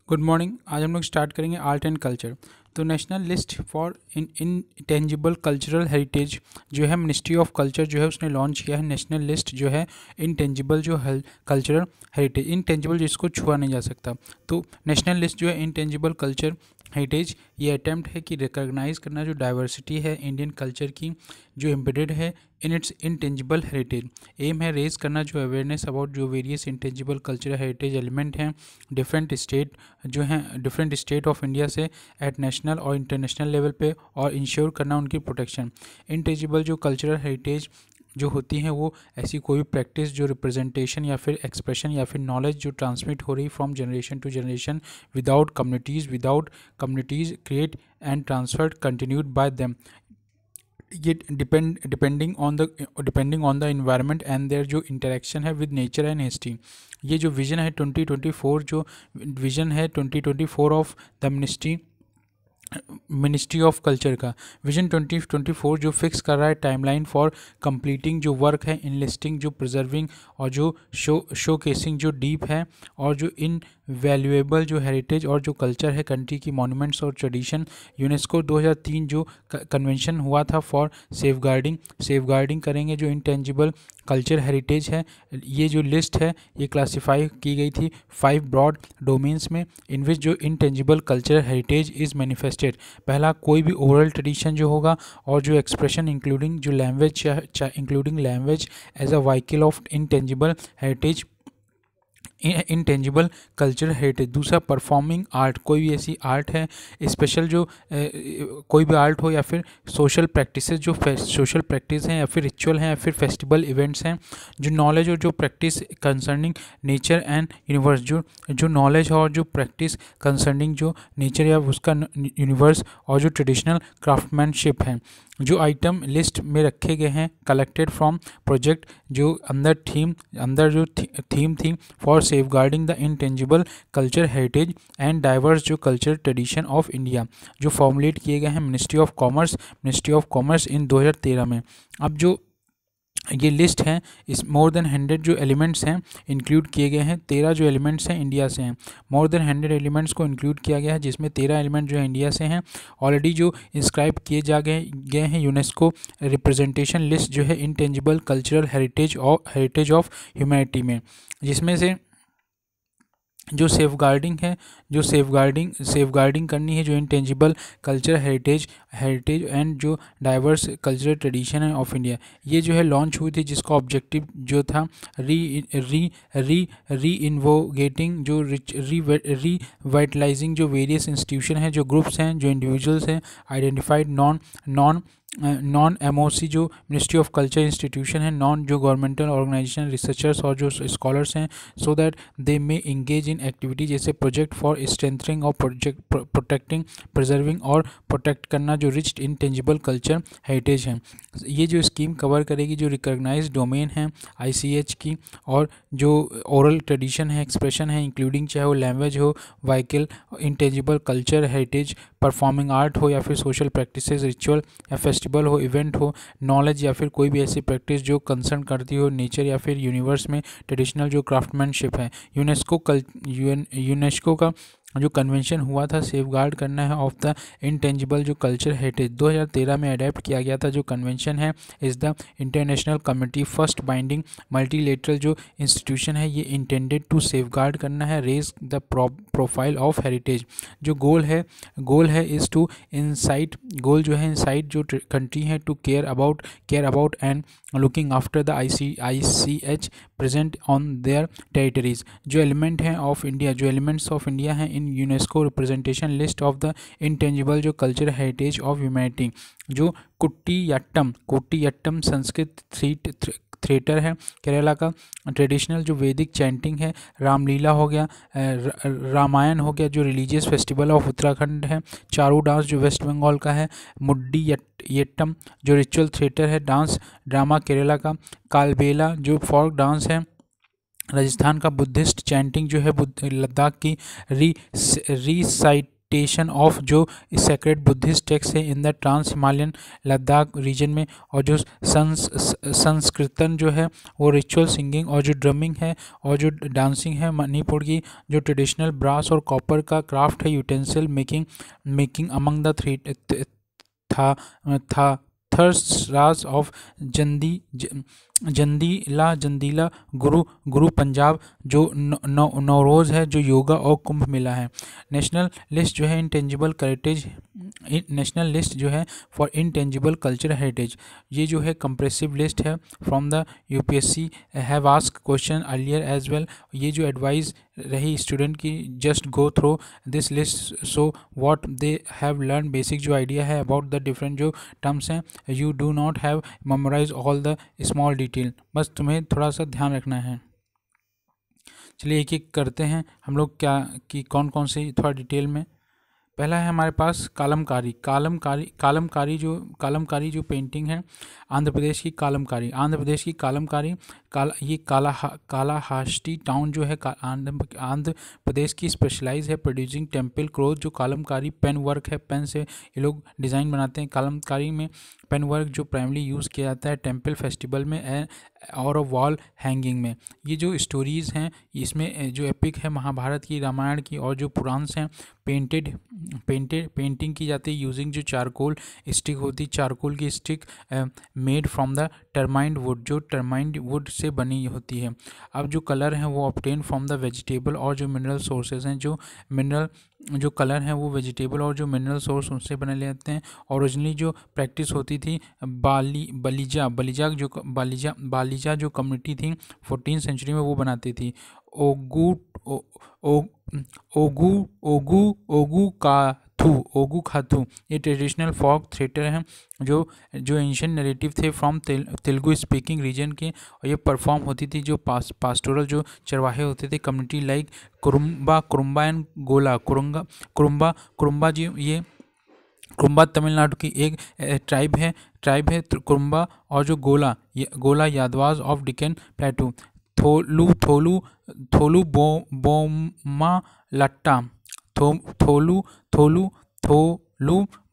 Good morning. आज हम लोग स्टार्ट करेंगे आर्ट एंड कल्चर। तो national list for intangible cultural heritage जो है मिनिस्ट्री ऑफ कल्चर जो है उसने लॉन्च किया है। नेशनल लिस्ट जो है इंटेंजिबल जो कल्चरल हेरिटेज, इंटेंजिबल जिसको छुआ नहीं जा सकता, तो नेशनल लिस्ट जो है इंटेंजिबल कल्चर हेरिटेज ये अटैम्प्ट है कि रिकॉग्नाइज करना जो डाइवर्सिटी है इंडियन कल्चर की जो एम्बेडेड है in its intangible heritage. Aim है रेज करना जो अवेयरनेस अबाउट जो various intangible cultural heritage element हैं डिफरेंट स्टेट ऑफ इंडिया से एट नेशनल और इंटरनेशनल लेवल पे, और इंश्योर करना उनकी प्रोटेक्शन। इंटेंजिबल जो कल्चरल हेरिटेज जो होती हैं वो ऐसी कोई भी प्रैक्टिस जो रिप्रेजेंटेशन या फिर एक्सप्रेशन या फिर नॉलेज जो ट्रांसमिट हो रही from generation to generation without communities create and transferred continued by them. ये depending on the environment and their जो इंटरेक्शन है विद नेचर एंड हिस्ट्री। ये जो विजन है 2024, जो विजन है 2024 of the ministry of culture का विजन 2024 जो फिक्स कर रहा है टाइमलाइन फॉर कंप्लीटिंग जो वर्क है इन लिस्टिंग जो प्रिजर्विंग और जो शो केसिंग जो डीप है और जो इन वैल्यूएबल जो हेरिटेज और जो कल्चर है कंट्री की मॉन्यूमेंट्स और ट्रेडिशन। यूनेस्को 2003 जो कन्वेंशन हुआ था फॉर सेफगार्डिंग करेंगे जो इंटेंजिबल कल्चर हेरिटेज है। ये जो लिस्ट है ये क्लासीफाई की गई थी 5 ब्रॉड डोमेन्स में इन विच जो intangible culture heritage is manifested. पहला कोई भी ओरल ट्रेडिशन जो होगा और जो एक्सप्रेशन इंक्लूडिंग जो language as a vehicle of intangible culture heritage. दूसरा परफॉर्मिंग आर्ट, कोई भी ऐसी आर्ट है स्पेशल जो कोई भी आर्ट हो या फिर सोशल प्रैक्टिसेस जो सोशल प्रैक्टिस हैं या फिर रिचुअल हैं या फिर फेस्टिवल इवेंट्स हैं। जो नॉलेज और जो practice concerning nature and universe, जो नॉलेज और जो प्रैक्टिस कंसर्निंग जो नेचर या उसका यूनिवर्स और जो ट्रेडिशनल क्राफ्टमैनशिप है। जो आइटम लिस्ट में रखे गए हैं कलेक्टेड फ्रॉम प्रोजेक्ट जो अंदर जो थीम थी for safeguarding the intangible culture heritage and diverse जो कल्चर ट्रेडिशन ऑफ इंडिया, जो फॉर्मुलेट किए गए हैं मिनिस्ट्री ऑफ कॉमर्स इन 2013 में। अब जो ये लिस्ट है इस मोर देन 100 जो एलिमेंट्स हैं इंक्लूड किए गए हैं। 13 जो एलिमेंट्स हैं इंडिया से हैं। मोर देन 100 एलिमेंट्स को इंक्लूड किया गया है जिसमें 13 एलिमेंट जो है इंडिया से हैं ऑलरेडी जो इंस्क्राइब किए गए हैं यूनेस्को रिप्रेजेंटेशन लिस्ट जो है intangible cultural heritage of humanity में, जिसमें से जो सेफगार्डिंग है जो सेफगार्डिंग करनी है जो इंटेंजिबल कल्चर हेरिटेज एंड जो डाइवर्स कल्चरल ट्रेडिशन है ऑफ इंडिया। ये जो है लॉन्च हुई थी जिसका ऑब्जेक्टिव जो था री इन्वोगेटिंग जो रीवाइटलाइजिंग जो वेरियस इंस्टीट्यूशन है जो ग्रुप्स हैं जो इंडिविजुअल्स हैं आइडेंटिफाइड नॉन एमओसी जो मिनिस्ट्री ऑफ कल्चर इंस्टीट्यूशन है, नॉन जो गवर्नमेंटल ऑर्गेनाइजेशन रिसर्चर्स और जो स्कॉलर्स हैं, so that they may engage in activity जैसे प्रोजेक्ट फॉर स्ट्रेंथनिंग और प्रोजेक्ट प्रोटेक्टिंग प्रिजर्विंग और प्रोटेक्ट करना जो रिच इंटेंजिबल कल्चर हेरिटेज है। ये जो स्कीम कवर करेगी जो रिकॉग्नाइज्ड डोमेन है ICH की और जो ओरल ट्रेडिशन है एक्सप्रेशन है इंक्लूडिंग चाहे वो लैंग्वेज हो, vehicle intangible culture heritage, performing art हो या फिर सोशल प्रैक्टिसेस, रिचुअल या फेस्टिवल हो, इवेंट हो, नॉलेज या फिर कोई भी ऐसी प्रैक्टिस जो कंसर्न करती हो नेचर या फिर यूनिवर्स में ट्रेडिशनल जो क्राफ्टमैनशिप है। यूनेस्को का जो कन्वेंशन हुआ था सेफगार्ड करना है ऑफ द इंटेंजिबल जो कल्चर हेरिटेज 2013 में अडेप्ट किया गया था। जो कन्वेंशन है is the international committee first binding multilateral जो इंस्टीट्यूशन है ये इंटेंडेड टू सेफगार्ड करना है raise the profile of heritage. जो गोल है इज़ टू इंसाइट गोल जो है इंसाइट जो कंट्री है to care about and looking after the ICH present on their territories. जो एलिमेंट हैं ऑफ इंडिया जो एलिमेंट्स ऑफ इंडिया हैं in UNESCO representation list of the intangible जो कल्चर हेरिटेज ऑफ ह्यूमैनिटी। जो Kutiyattam Sanskrit theatre है केरला का, traditional जो वैदिक चैंटिंग है, रामलीला हो गया, रामायण हो गया जो रिलीजियस फेस्टिवल ऑफ उत्तराखंड है, चारू डांस जो वेस्ट बंगाल का है, मुड्डियट्टम जो रिचुअल थिएटर है डांस ड्रामा केरला का, कालबेला जो फोक डांस है राजस्थान का, बुद्धिस्ट चैंटिंग जो है लद्दाख की, मेडिटेशन ऑफ जो सेक्रेड बुद्धिस्ट टेक्स्ट है in the trans Himalayan Ladakh region में, और जो संस्कृतन जो है वो रिचुअल सिंगिंग और जो ड्रमिंग है और जो डांसिंग है, मणिपुर की जो ट्रेडिशनल ब्रास और कॉपर का क्राफ्ट है, utensil making among the three था थर्स ऑफ जंदीला गुरु पंजाब, जो नौरोज़ है, जो योगा और कुंभ मेला है। नेशनल लिस्ट जो है इंटेंजिबल हेरिटेज, नेशनल लिस्ट जो है फॉर इंटेंजिबल कल्चरल हेरिटेज, ये जो है कंप्रेसिव लिस्ट है from the UPSC have asked question earlier as well. ये जो एडवाइस रही स्टूडेंट की, just go through this list so what they have learn, basic जो आइडिया है अबाउट द डिफरेंट जो टर्म्स हैं, you do not have memorise all the small detail, बस तुम्हें थोड़ा सा ध्यान रखना है। चलिए एक एक करते हैं हम लोग क्या कि कौन कौन से थोड़ा डिटेल में। पहला है हमारे पास कालमकारी जो पेंटिंग है आंध्र प्रदेश की कालमकारी। ये कालाहास्टी टाउन जो है आंध्र प्रदेश की स्पेशलाइज है प्रोड्यूसिंग टेम्पल क्लोथ। जो कालमकारी पेन वर्क है, पेन से ये लोग डिज़ाइन बनाते हैं। कालमकारी में पेन वर्क जो प्राइमली यूज़ किया जाता है टेम्पल फेस्टिवल में और वॉल हैंगिंग में। ये जो स्टोरीज़ हैं इसमें जो एपिक है महाभारत की, रामायण की और जो पुराण्स हैं पेंटिंग की जाती है यूजिंग जो चारकोल स्टिक होती है, चारकोल की stick made from the tamarind wood, जो टर्माइंड वुड से बनी होती है। अब जो कलर हैं वो ऑब्टेन फ्रॉम द वेजिटेबल और जो मिनरल सोर्सेज हैं, जो कलर हैं वो वेजिटेबल और जो मिनरल सोर्स उनसे बने लेते हैं। ओरिजिनली जो प्रैक्टिस होती थी बालिजा जो कम्युनिटी थी 14th सेंचुरी में वो बनाती थी। ओगू खाथू ये ट्रेडिशनल फॉक थिएटर हैं जो एंशियंट नैरेटिव थे फ्रॉम तेलुगु स्पीकिंग रीजन के, और ये परफॉर्म होती थी जो पास्टोरल जो चरवाहे होते थे कम्युनिटी लाइक कुरुम्बा एंड गोला। कुरुम्बा जी ये कुरुम्बा तमिलनाडु की एक ट्राइब है कुरुम्बा, और जो गोला यादवाज ऑफ डिकन प्लेटू। थोलू बोमा लट्टा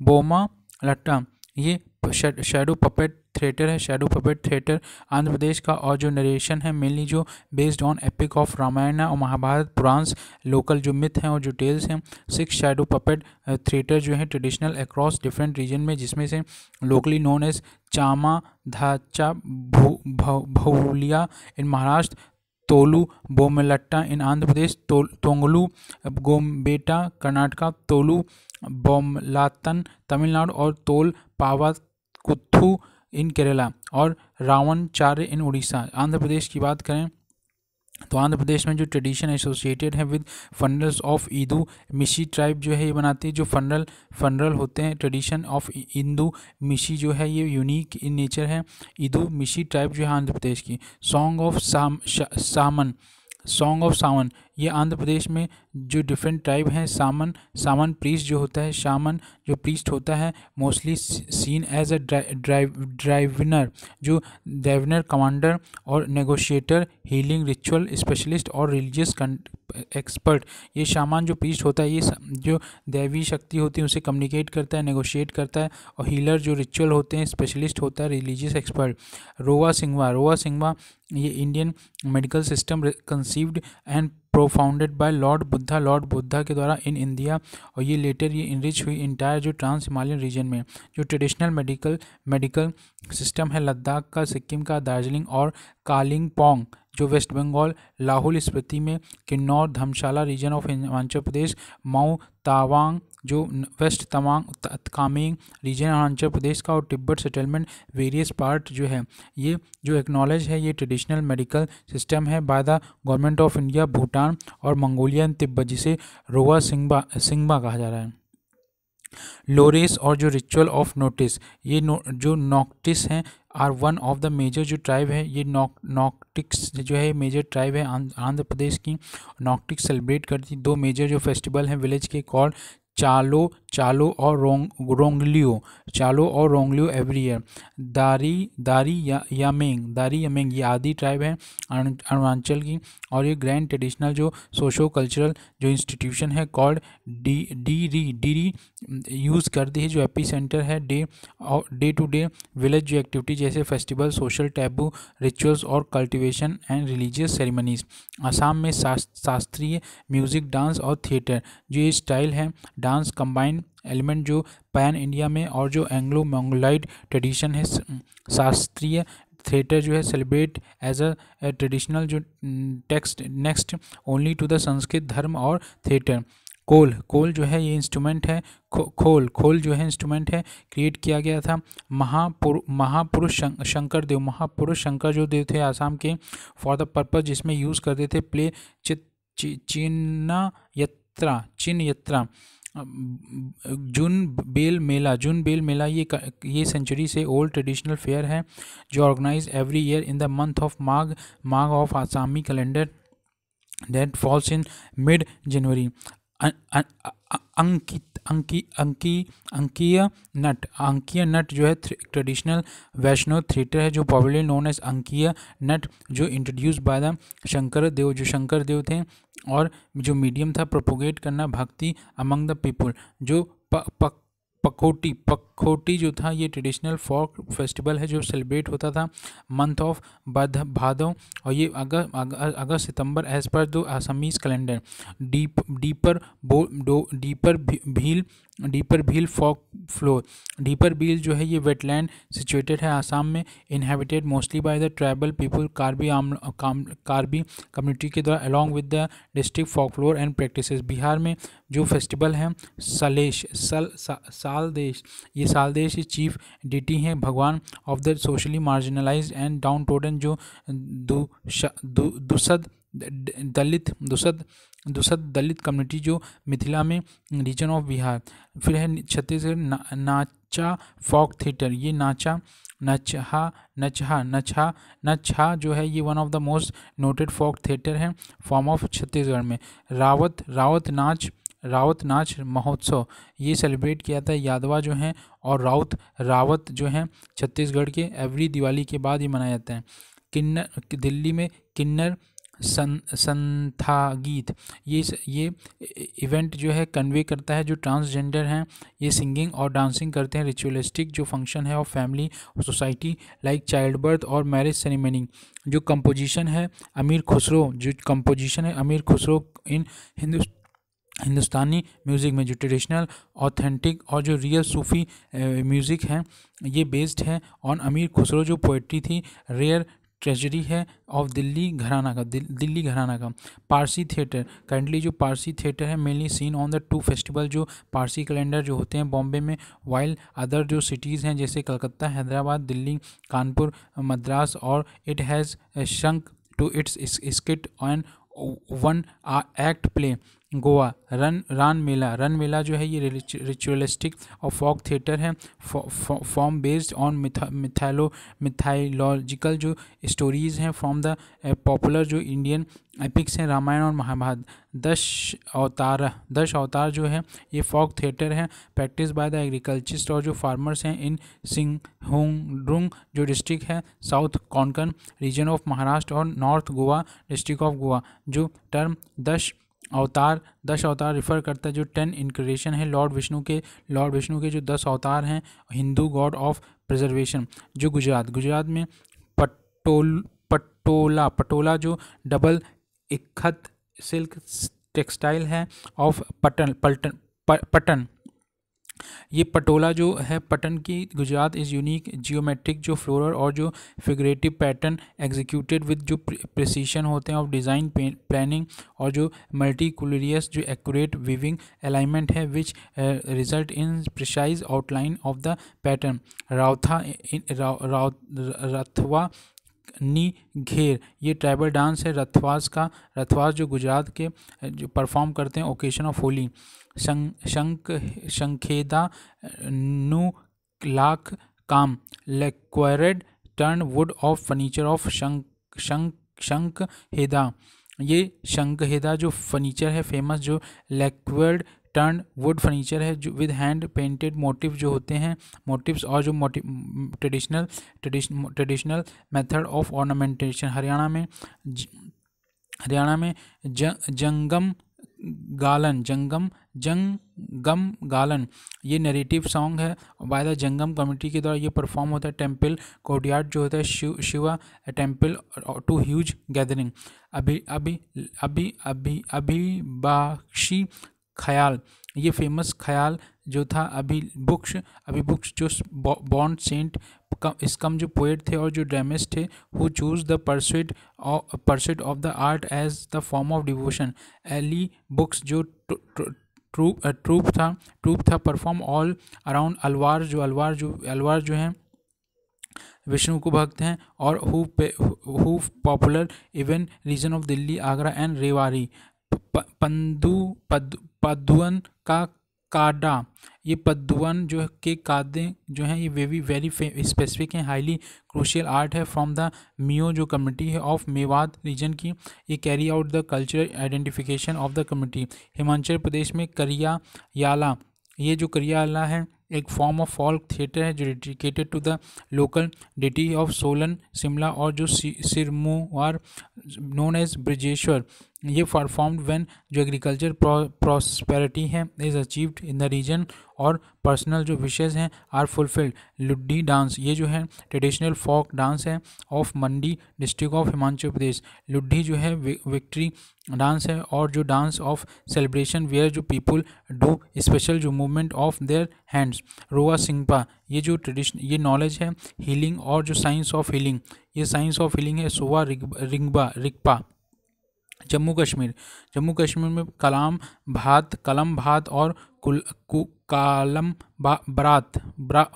बोमा लट्टा ये शैडो पपेट थिएटर है। Shadow puppet theatre Andhra Pradesh का, और जो नरेशन है मेनली जो based on epic of Ramayana और महाभारत पुराण्स, लोकल जो मिथ हैं और जो टेल्स हैं। 6 शैडो पपेट थिएटर जो है ट्रेडिशनल अक्रॉस डिफरेंट रीजन में, जिसमें से लोकली नोन एज चामा धाचा भौलिया इन महाराष्ट्र, तोलू बोमलट्टा इन आंध्र प्रदेश, तोंगलू गोमबेटा कर्नाटका, तोलू बोमलातन तमिलनाडु और तोल पावाकुथू इन केरला और रावण चार्य इन उड़ीसा। आंध्र प्रदेश की बात करें तो आंध्र प्रदेश में जो ट्रेडिशन एसोसिएटेड है विद फंडल्स ऑफ ईदू मिशी ट्राइब जो है ये बनाती है। जो फंडल होते हैं ट्रेडिशन ऑफ इंदू मिशी जो है ये यूनिक इन नेचर है। ईदू मिशी ट्राइब जो है आंध्र प्रदेश की। सॉन्ग ऑफ सावन ये आंध्र प्रदेश में जो डिफरेंट ट्राइब हैं सामन प्रीस्ट जो होता है, शामन जो प्रीस्ट होता है मोस्टली सीन एज अ ड्राइविनर, जो ड्राइविनर कमांडर और नेगोशिएटर, हीलिंग रिचुअल स्पेशलिस्ट और रिलीजियस एक्सपर्ट। ये शामान जो प्रीस्ट होता है ये जो दैवी शक्ति होती है उसे कम्युनिकेट करता है, नेगोशिएट करता है, और हीलर जो रिचुअल होते हैं स्पेशलिस्ट होता है, रिलीजियस एक्सपर्ट। रोवा सिंघवा ये Indian medical system conceived and profounded by lord Buddha के द्वारा इन इंडिया, और ये लेटर ये इनरिच हुई इंटायर जो ट्रांस हिमालयन रीजन में। जो ट्रेडिशनल मेडिकल सिस्टम है लद्दाख का, सिक्किम का, दार्जिलिंग और कालिम्पोंग जो वेस्ट बंगाल, लाहौल स्पीति में, किन्नौर धर्मशाला रीजन ऑफ हिमाचल प्रदेश, माऊ तावांग जो वेस्ट कामेंग रीजन अरुणाचल प्रदेश का, और तिब्बत सेटलमेंट वेरियस पार्ट जो है ये जो एक्नॉलेज है ये ट्रेडिशनल मेडिकल सिस्टम है by the government of India, Bhutan और मंगोलिया एंड तिब्बत, जिसे रोवा सिंघबा कहा जा रहा है। लोरेस और जो रिचुअल ऑफ नोटिस ये जो नॉक्टिस हैं are one of the major जो ट्राइब है, ये नॉक्टिक्स जो है मेजर ट्राइब है आंध्र प्रदेश की। नॉक्टिक्स सेलिब्रेट करती 2 मेजर जो फेस्टिवल हैं विलेज के कॉल चालो और रोंगलियो एवरी ईयर। दारी यमेंग ये आदि ट्राइब है अरुणाचल की, और ये ग्रैंड ट्रेडिशनल जो सोशो कल्चरल जो इंस्टीट्यूशन है कॉल्ड डीरी यूज़ करती है, जो एपी सेंटर है डे टू डे विलेज जो एक्टिविटी जैसे फेस्टिवल, सोशल टैबू रिचुअल्स और cultivation and religious ceremonies. Assam में शास्त्रीय म्यूज़िक, डांस और थिएटर जो ये स्टाइल है डांस कंबाइन एलिमेंट जो पैन इंडिया में, और जो एंग्लो मंगोलाइड ट्रेडिशन है शास्त्रीय थिएटर जो है सेलिब्रेट एज अ ट्रेडिशनल जो text next only to the Sanskrit धर्म और थिएटर। कोल जो है ये इंस्ट्रूमेंट है, खोल जो है इंस्ट्रूमेंट है, क्रिएट किया गया था महापुरुष शंकर जो देव थे आसाम के, फॉर द पर्पज जिसमें यूज़ करते थे प्ले चिन्ना यत्रा। जुन बेल मेला ये सेंचुरी से ओल्ड ट्रेडिशनल फेयर है जो organise every year in the month of Magh of Assamese calendar that falls in mid January. Ankiya Naat जो है ट्रेडिशनल वैष्णव थिएटर है जो पॉपुलरली नोन एज अंकीय नट, जो इंट्रोड्यूस बाय द शंकर देव थे, और जो मीडियम था प्रोपोगेट करना भक्ति अमंग द पीपल। जो पखोटी जो था ये ट्रेडिशनल फोक फेस्टिवल है जो सेलिब्रेट होता था मंथ ऑफ भादो, और ये अगस्त सितंबर एज पर दो Assamese calendar. Deepor Beel folklore. Deepor Beel जो है ये वेटलैंड सिचुएटेड है आसाम में, inhabited mostly by the tribal people Karbi community के द्वारा along with the district folklore and practices. Bihar में जो फेस्टिवल है सालदेश, ये सालदेश चीफ डिटी हैं भगवान of the socially marginalised and down trodden जो दुसद दलित कम्युनिटी जो मिथिला में रीजन ऑफ बिहार। फिर है छत्तीसगढ़ नाचा फॉक थिएटर, ये नचहा जो है ये one of the most noted folk theatre है फॉर्म ऑफ छत्तीसगढ़ में। रावत नाच महोत्सव ये सेलिब्रेट किया था यादवा जो हैं और रावत जो हैं छत्तीसगढ़ के, एवरी दिवाली के बाद ये मनाया जाता है। दिल्ली में किन्नर संथागीत ये इवेंट जो है कन्वे करता है जो ट्रांसजेंडर हैं ये सिंगिंग और डांसिंग करते हैं। रिचुअलिस्टिक जो फंक्शन है ऑफ फैमिली और सोसाइटी लाइक चाइल्ड बर्थ और मैरिज सेरेमनी। जो कंपोजिशन है अमीर खुसरो इन हिंदुस्तानी म्यूज़िक में जो ट्रेडिशनल ऑथेंटिक और जो रियल सूफ़ी म्यूज़िक है ये बेस्ड है ऑन अमीर खुसरो जो पोइट्री थी रेयर ट्रेजरी है ऑफ दिल्ली घराना का। पारसी थिएटर करंटली जो पारसी थिएटर है mainly seen on the two festival जो पारसी कैलेंडर जो होते हैं बॉम्बे में, वाइल अदर जो सिटीज़ हैं जैसे कलकत्ता, हैदराबाद, दिल्ली, कानपुर, मद्रास, और it has shrunk to its skit and one act play. गोवा रन मेला जो है ये रिचुअलिस्टिक और फॉक थिएटर है फॉर्म बेस्ड ऑन मिथाइलॉजिकल जो स्टोरीज़ हैं फ्रॉम द पॉपुलर जो इंडियन एपिक्स हैं रामायण और महाभारत। 10 अवतार जो है ये फॉक थिएटर है प्रैक्टिस बाय द एग्रीकल्चरिस्ट और जो फार्मर्स हैं इन सिंहभूम जो डिस्ट्रिक्ट है south Konkan region of Maharashtra और north Goa district of Goa. जो टर्म 10 अवतार रिफ़र करता है जो 10 इनक्रेशन है लॉर्ड विष्णु के जो 10 अवतार हैं हिंदू गॉड ऑफ प्रिजर्वेशन। जो गुजरात में पटोला जो डबल इक्खत सिल्क टेक्सटाइल है ऑफ पटन। ये पटोला जो है पटन की गुजरात इज़ यूनिक जियोमेट्रिक जो फ्लोरल और जो फिगरेटिव पैटर्न एग्जीक्यूटेड विद जो प्रिसीशन होते हैं ऑफ डिज़ाइन प्लानिंग और जो मल्टीकुलरियस जो एक्यूरेट वीविंग अलाइनमेंट है which result in precise outline of the pattern. रथवा नी घेर ये ट्राइबल डांस है रथवास जो गुजरात के जो परफॉर्म करते हैं ओकेशन ऑफ होली। शंखेदा नुलाक काम lacquered turned wood of furniture of Sankheda. ये शंखेदा जो फर्नीचर है फेमस जो लैक्वर्ड टर्न वुड फर्नीचर है जो विद हैंड पेंटेड मोटिव जो होते हैं, मोटिव्स और जो traditional method of ornamentation. Haryana में जंगम गालन ये नरेटिव सॉन्ग है बाय द जंगम कम्युनिटी के द्वारा ये परफॉर्म होता है। टेम्पल कोर्टयार्ड जो होता है Shiva temple to huge gathering. अभिबाक्षी ख्याल ये फेमस ख्याल जो था। अभिबुक्स जो बॉन्ड सेंट इसकम जो पोएट थे और जो ड्रामिस्ट थे who choose the pursuit of the art as the form of devotion. एली बुक्स जो ट्रूप था परफॉर्म ऑल अराउंड अलवार जो हैं विष्णु को भक्त हैं और who popular even region of Delhi Agra and Rewari. पद्दुवन का काडा ये पद्दुवन जो के कादे जो हैं ये वेरी स्पेसिफिक हैं, हाईली क्रूशियल आर्ट है फ्रॉम द मियो जो कम्युनिटी है ऑफ मेवात रीजन की। ये carry out the cultural identification of the community. Himachal Pradesh में करियाला ये जो करियाला है एक फॉर्म ऑफ फॉल्क थिएटर है जो dedicated to the local deity of Solan Shimla और जो सिरमौर नोन एज ब्रजेश्वर। ये परफॉर्म्ड व्हेन जो एग्रीकल्चर प्रॉस्पेरिटी है is achieved in the region और पर्सनल जो विशेज़ हैं आर फुलफिल्ड। लुड्डी डांस ये जो है ट्रेडिशनल फोक डांस है of Mandi district of Himachal Pradesh. Luddi जो है विक्ट्री डांस है और जो डांस ऑफ सेलिब्रेशन वेयर जो पीपल डू स्पेशल जो मूवमेंट ऑफ देयर हैंड्स। रोआ सिंगपा ये जो ट्रेडिशन ये नॉलेज है हीलिंग और जो साइंस ऑफ हीलिंग ये साइंस ऑफ हीलिंग है। सोवा रिगपा। जम्मू कश्मीर में कलम भात और कालम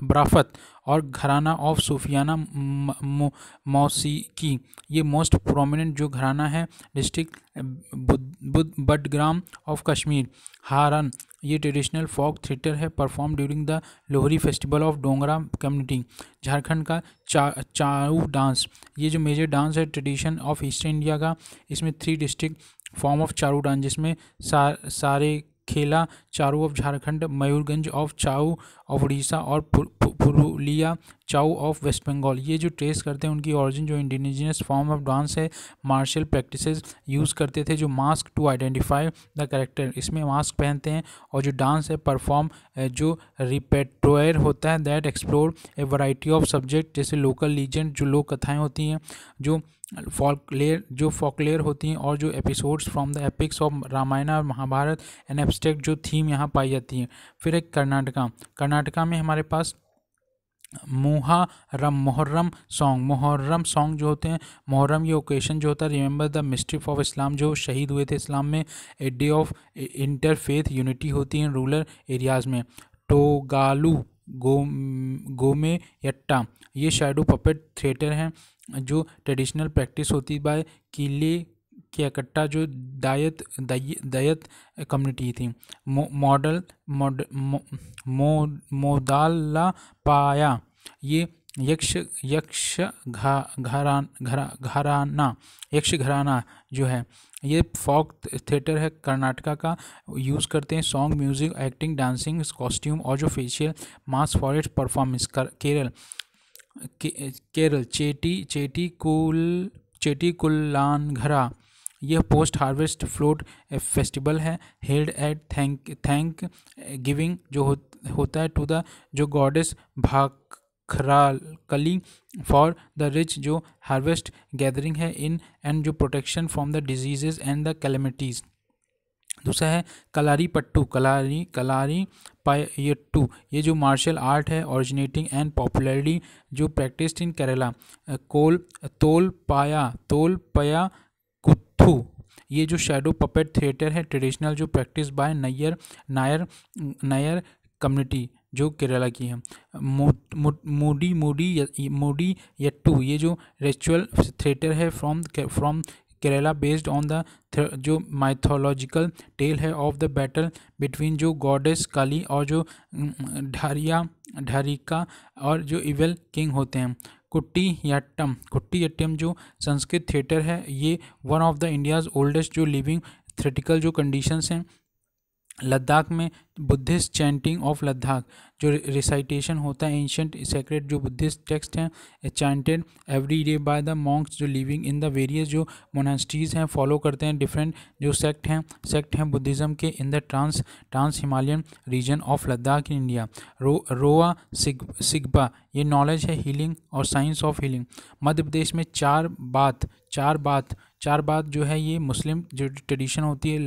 बराफत और घराना ऑफ सूफियाना मौसीकी ये मोस्ट प्रोमिनेंट जो घराना है डिस्ट्रिक्ट बडग्राम ऑफ कश्मीर। हारन ये ट्रेडिशनल फोक थिएटर है perform during the Lohri festival of Dongra community. Jharkhand का चाऊ डांस ये जो मेजर डांस है ट्रेडिशन ऑफ ईस्ट इंडिया का। इसमें 3 district form of Charu dance जिसमें सारे खेला चारू ऑफ झारखंड, मयूरगंज ऑफ चाऊ ऑफ उड़ीसा और पुरुलिया चाऊ ऑफ वेस्ट बंगाल। ये जो ट्रेस करते हैं उनकी ओरिजिन जो इंडिजिनियस फॉर्म ऑफ डांस है मार्शल प्रैक्टिसेस यूज़ करते थे जो mask to identify the character. इसमें मास्क पहनते हैं और जो डांस है परफॉर्म जो रिपेट्रोयर होता है that explore A variety of subject जैसे लोकल लीजेंड जो लोक कथाएँ होती हैं जो फोकलेयर होती हैं और जो episodes from the epics of Ramayana और महाभारत एंड एब्स्ट्रैक्ट जो थीम यहाँ पाई जाती हैं। फिर एक कर्नाटका में हमारे पास मोहर्रम सॉन्ग जो होते हैं। मोहर्रम ये ओकेशन जो होता है remember the mystery of Islam जो शहीद हुए थे इस्लाम में। A day of interfaith unity होती है रूरल एरियाज़ में। टोगालू गोमे यट्टा ये शैडो पपेट थिएटर हैं जो ट्रेडिशनल प्रैक्टिस होती बाय किले के इकट्ठा जो दायत कम्युनिटी थी। मोदाला पाया ये यक्ष घराना जो है ये फोक थिएटर है कर्नाटका का। यूज़ करते हैं song music acting dancing costume और जो facial mask for its performance. Kerala Chettikulangara यह पोस्ट हार्वेस्ट फ्लोट फेस्टिवल है हेल्ड एट थैंक गिविंग जो होता है टू द जो goddess Bhadrakali for the rich जो हार्वेस्ट गैदरिंग है इन एंड जो protection from the diseases and the calamities. दूसरा है कलारी पायट्टू ये जो मार्शल आर्ट है ओरिजिनेटिंग एंड पॉपुलरली जो प्रैक्टिस्ड इन केरला। तोल पया कुथू ये जो शैडो पपेट थिएटर है ट्रेडिशनल जो प्रैक्टिस बाय नायर कम्युनिटी जो केरला की है। मोडी यट्टू ये जो रिचुअल थिएटर है from Kerala based on the जो माइथोलॉजिकल टेल है ऑफ द बैटल बिटवीन जो गॉडेस काली और जो ढारिका और जो इवल किंग होते हैं। कुट्टियट्टम जो संस्कृत थिएटर है ये one of the India's oldest जो लिविंग थ्रेटिकल जो कंडीशंस हैं लद्दाख में बुद्धिस्ट चैंटिंग ऑफ लद्दाख, जो रिसाइटेशन होता है एंशंट सेक्रेट जो बुद्धिस्ट टेक्स्ट हैं chanted every day by the monks जो लिविंग इन द वेरियस जो मोनास्ट्रीज हैं, फॉलो करते हैं डिफरेंट जो सेक्ट हैं बुद्धिज़्म के in the trans Himalayan region of Ladakh in India. रोआ सिग्बा, ये नॉलेज है हीलिंग और science of healing. Madhya Pradesh में चार बात जो है ये मुस्लिम जो ट्रेडिशन होती है,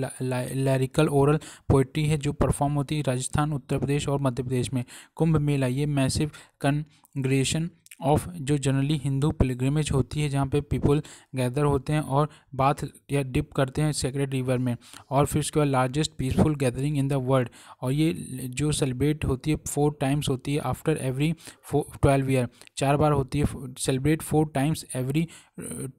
लैरिकल ओरल पोइट्री है जो परफॉर्म होती है राजस्थान, उत्तर प्रदेश और मध्य प्रदेश में। कुंभ मेला, ये मैसिव कन्ग्रेशन ऑफ जो जनरली हिंदू पिलग्रिमेज होती है जहाँ पे पीपल गैदर होते हैं और बाथ या डिप करते हैं सेक्रेट रिवर में, और फिर उसके बाद largest peaceful gathering in the world, और ये जो सेलिब्रेट होती है 4 टाइम्स होती है आफ्टर एवरी 12 ईयर, 4 बार होती है सेलिब्रेट 4 टाइम्स एवरी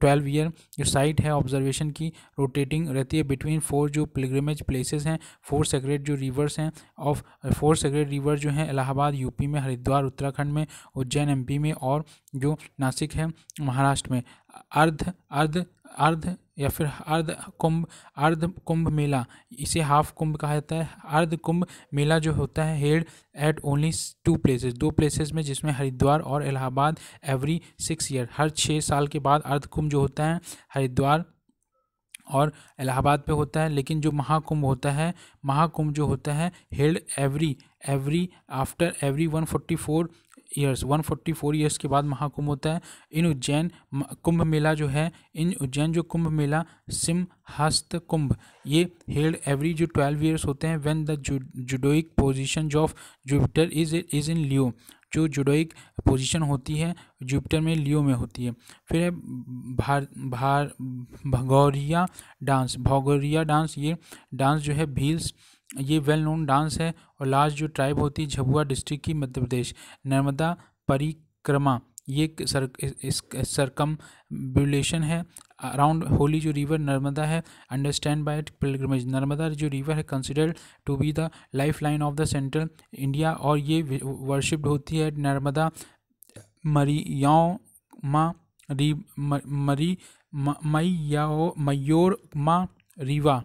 12 ईयर। जो साइट है ऑब्जर्वेशन की रोटेटिंग रहती है बिटवीन 4 जो पिलग्रिमेज प्लेसेस हैं, 4 सेक्रेट जो रिवर्स हैं ऑफ 4 सेक्रेट रिवर जो हैं इलाहाबाद यूपी में, हरिद्वार उत्तराखंड में, उज्जैन एमपी में और जो नासिक है महाराष्ट्र में। अर्ध या फिर अर्ध कुंभ मेला, इसे हाफ कुंभ कहा जाता है। अर्ध कुंभ मेला जो होता है held eight only 2 places, 2 places में, जिसमें हरिद्वार और इलाहाबाद एवरी 6 ईयर, हर 6 साल के बाद अर्ध कुंभ जो होता है हरिद्वार और इलाहाबाद पे होता है। लेकिन जो महाकुंभ होता है held every after every 144 years के बाद महाकुंभ होता है। इन उज्जैन कुंभ मेला जो है, इन उज्जैन जो कुंभ मेला सिंहस्थ कुंभ, ये हेल्ड एवरी जो 12 ईयर्स होते हैं when the zodiac position of Jupiter is in Leo, जो जुडोइक पोजीशन होती है जुपिटर में लियो में होती है। फिर है भगौरिया डांस, ये डांस जो है भील्स, ये वेल नोन डांस है। और लास्ट जो ट्राइब होती है झबुआ डिस्ट्रिक्ट की मध्य प्रदेश। नर्मदा परिक्रमा, ये सरकमब्यूलेशन है अराउंड होली जो रिवर नर्मदा है, अंडरस्टैंड बाय पिलग्रिमेज। नर्मदा जो रिवर है considered to be the life line of the central India, और ये वर्शिप्ड होती है नर्मदा मयोरमा रीवा।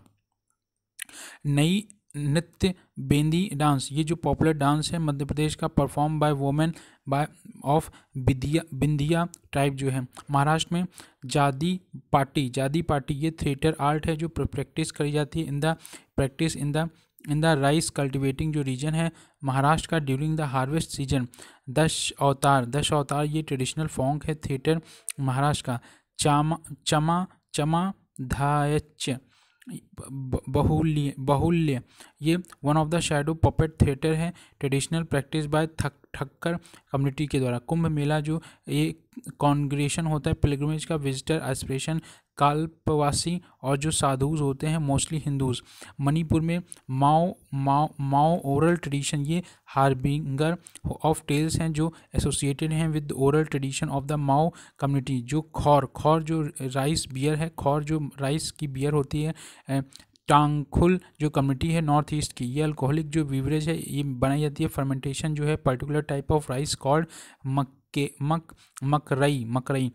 नई नृत्य बेंदी डांस, ये जो पॉपुलर डांस है मध्य प्रदेश का, perform by women by of बिंदिया ट्राइब जो है। महाराष्ट्र में जादी पार्टी ये थिएटर आर्ट है जो प्रैक्टिस करी जाती है इन द राइस कल्टिवेटिंग जो रीजन है महाराष्ट्र का ड्यूरिंग द हार्वेस्ट सीजन। दश अवतार ये ट्रेडिशनल फॉन्क है थिएटर महाराष्ट्र का। चमा धायच बाहुल्य, ये one of the shadow puppet theatre है traditional practice by Thakkar community के द्वारा। कुंभ मेला जो ये कॉन्ग्रेशन होता है पिलग्रिमेज का, विजिटर एस्पिरेशन कल्पवासी और जो साधुज होते हैं मोस्टली हिंदूज। मणिपुर में माओ ओरल ट्रेडिशन, ये हार्बिंगर ऑफ टेल्स हैं जो एसोसिएटेड हैं with oral tradition of the Mao community. जो खौर जो राइस बियर है, खौर जो राइस की बियर होती है। टांगखुल जो कम्युनिटी है नॉर्थ ईस्ट की, ये अल्कोहलिक जो बीवरेज है ये बनाई जाती है फर्मेंटेशन जो है particular type of rice called Makrai.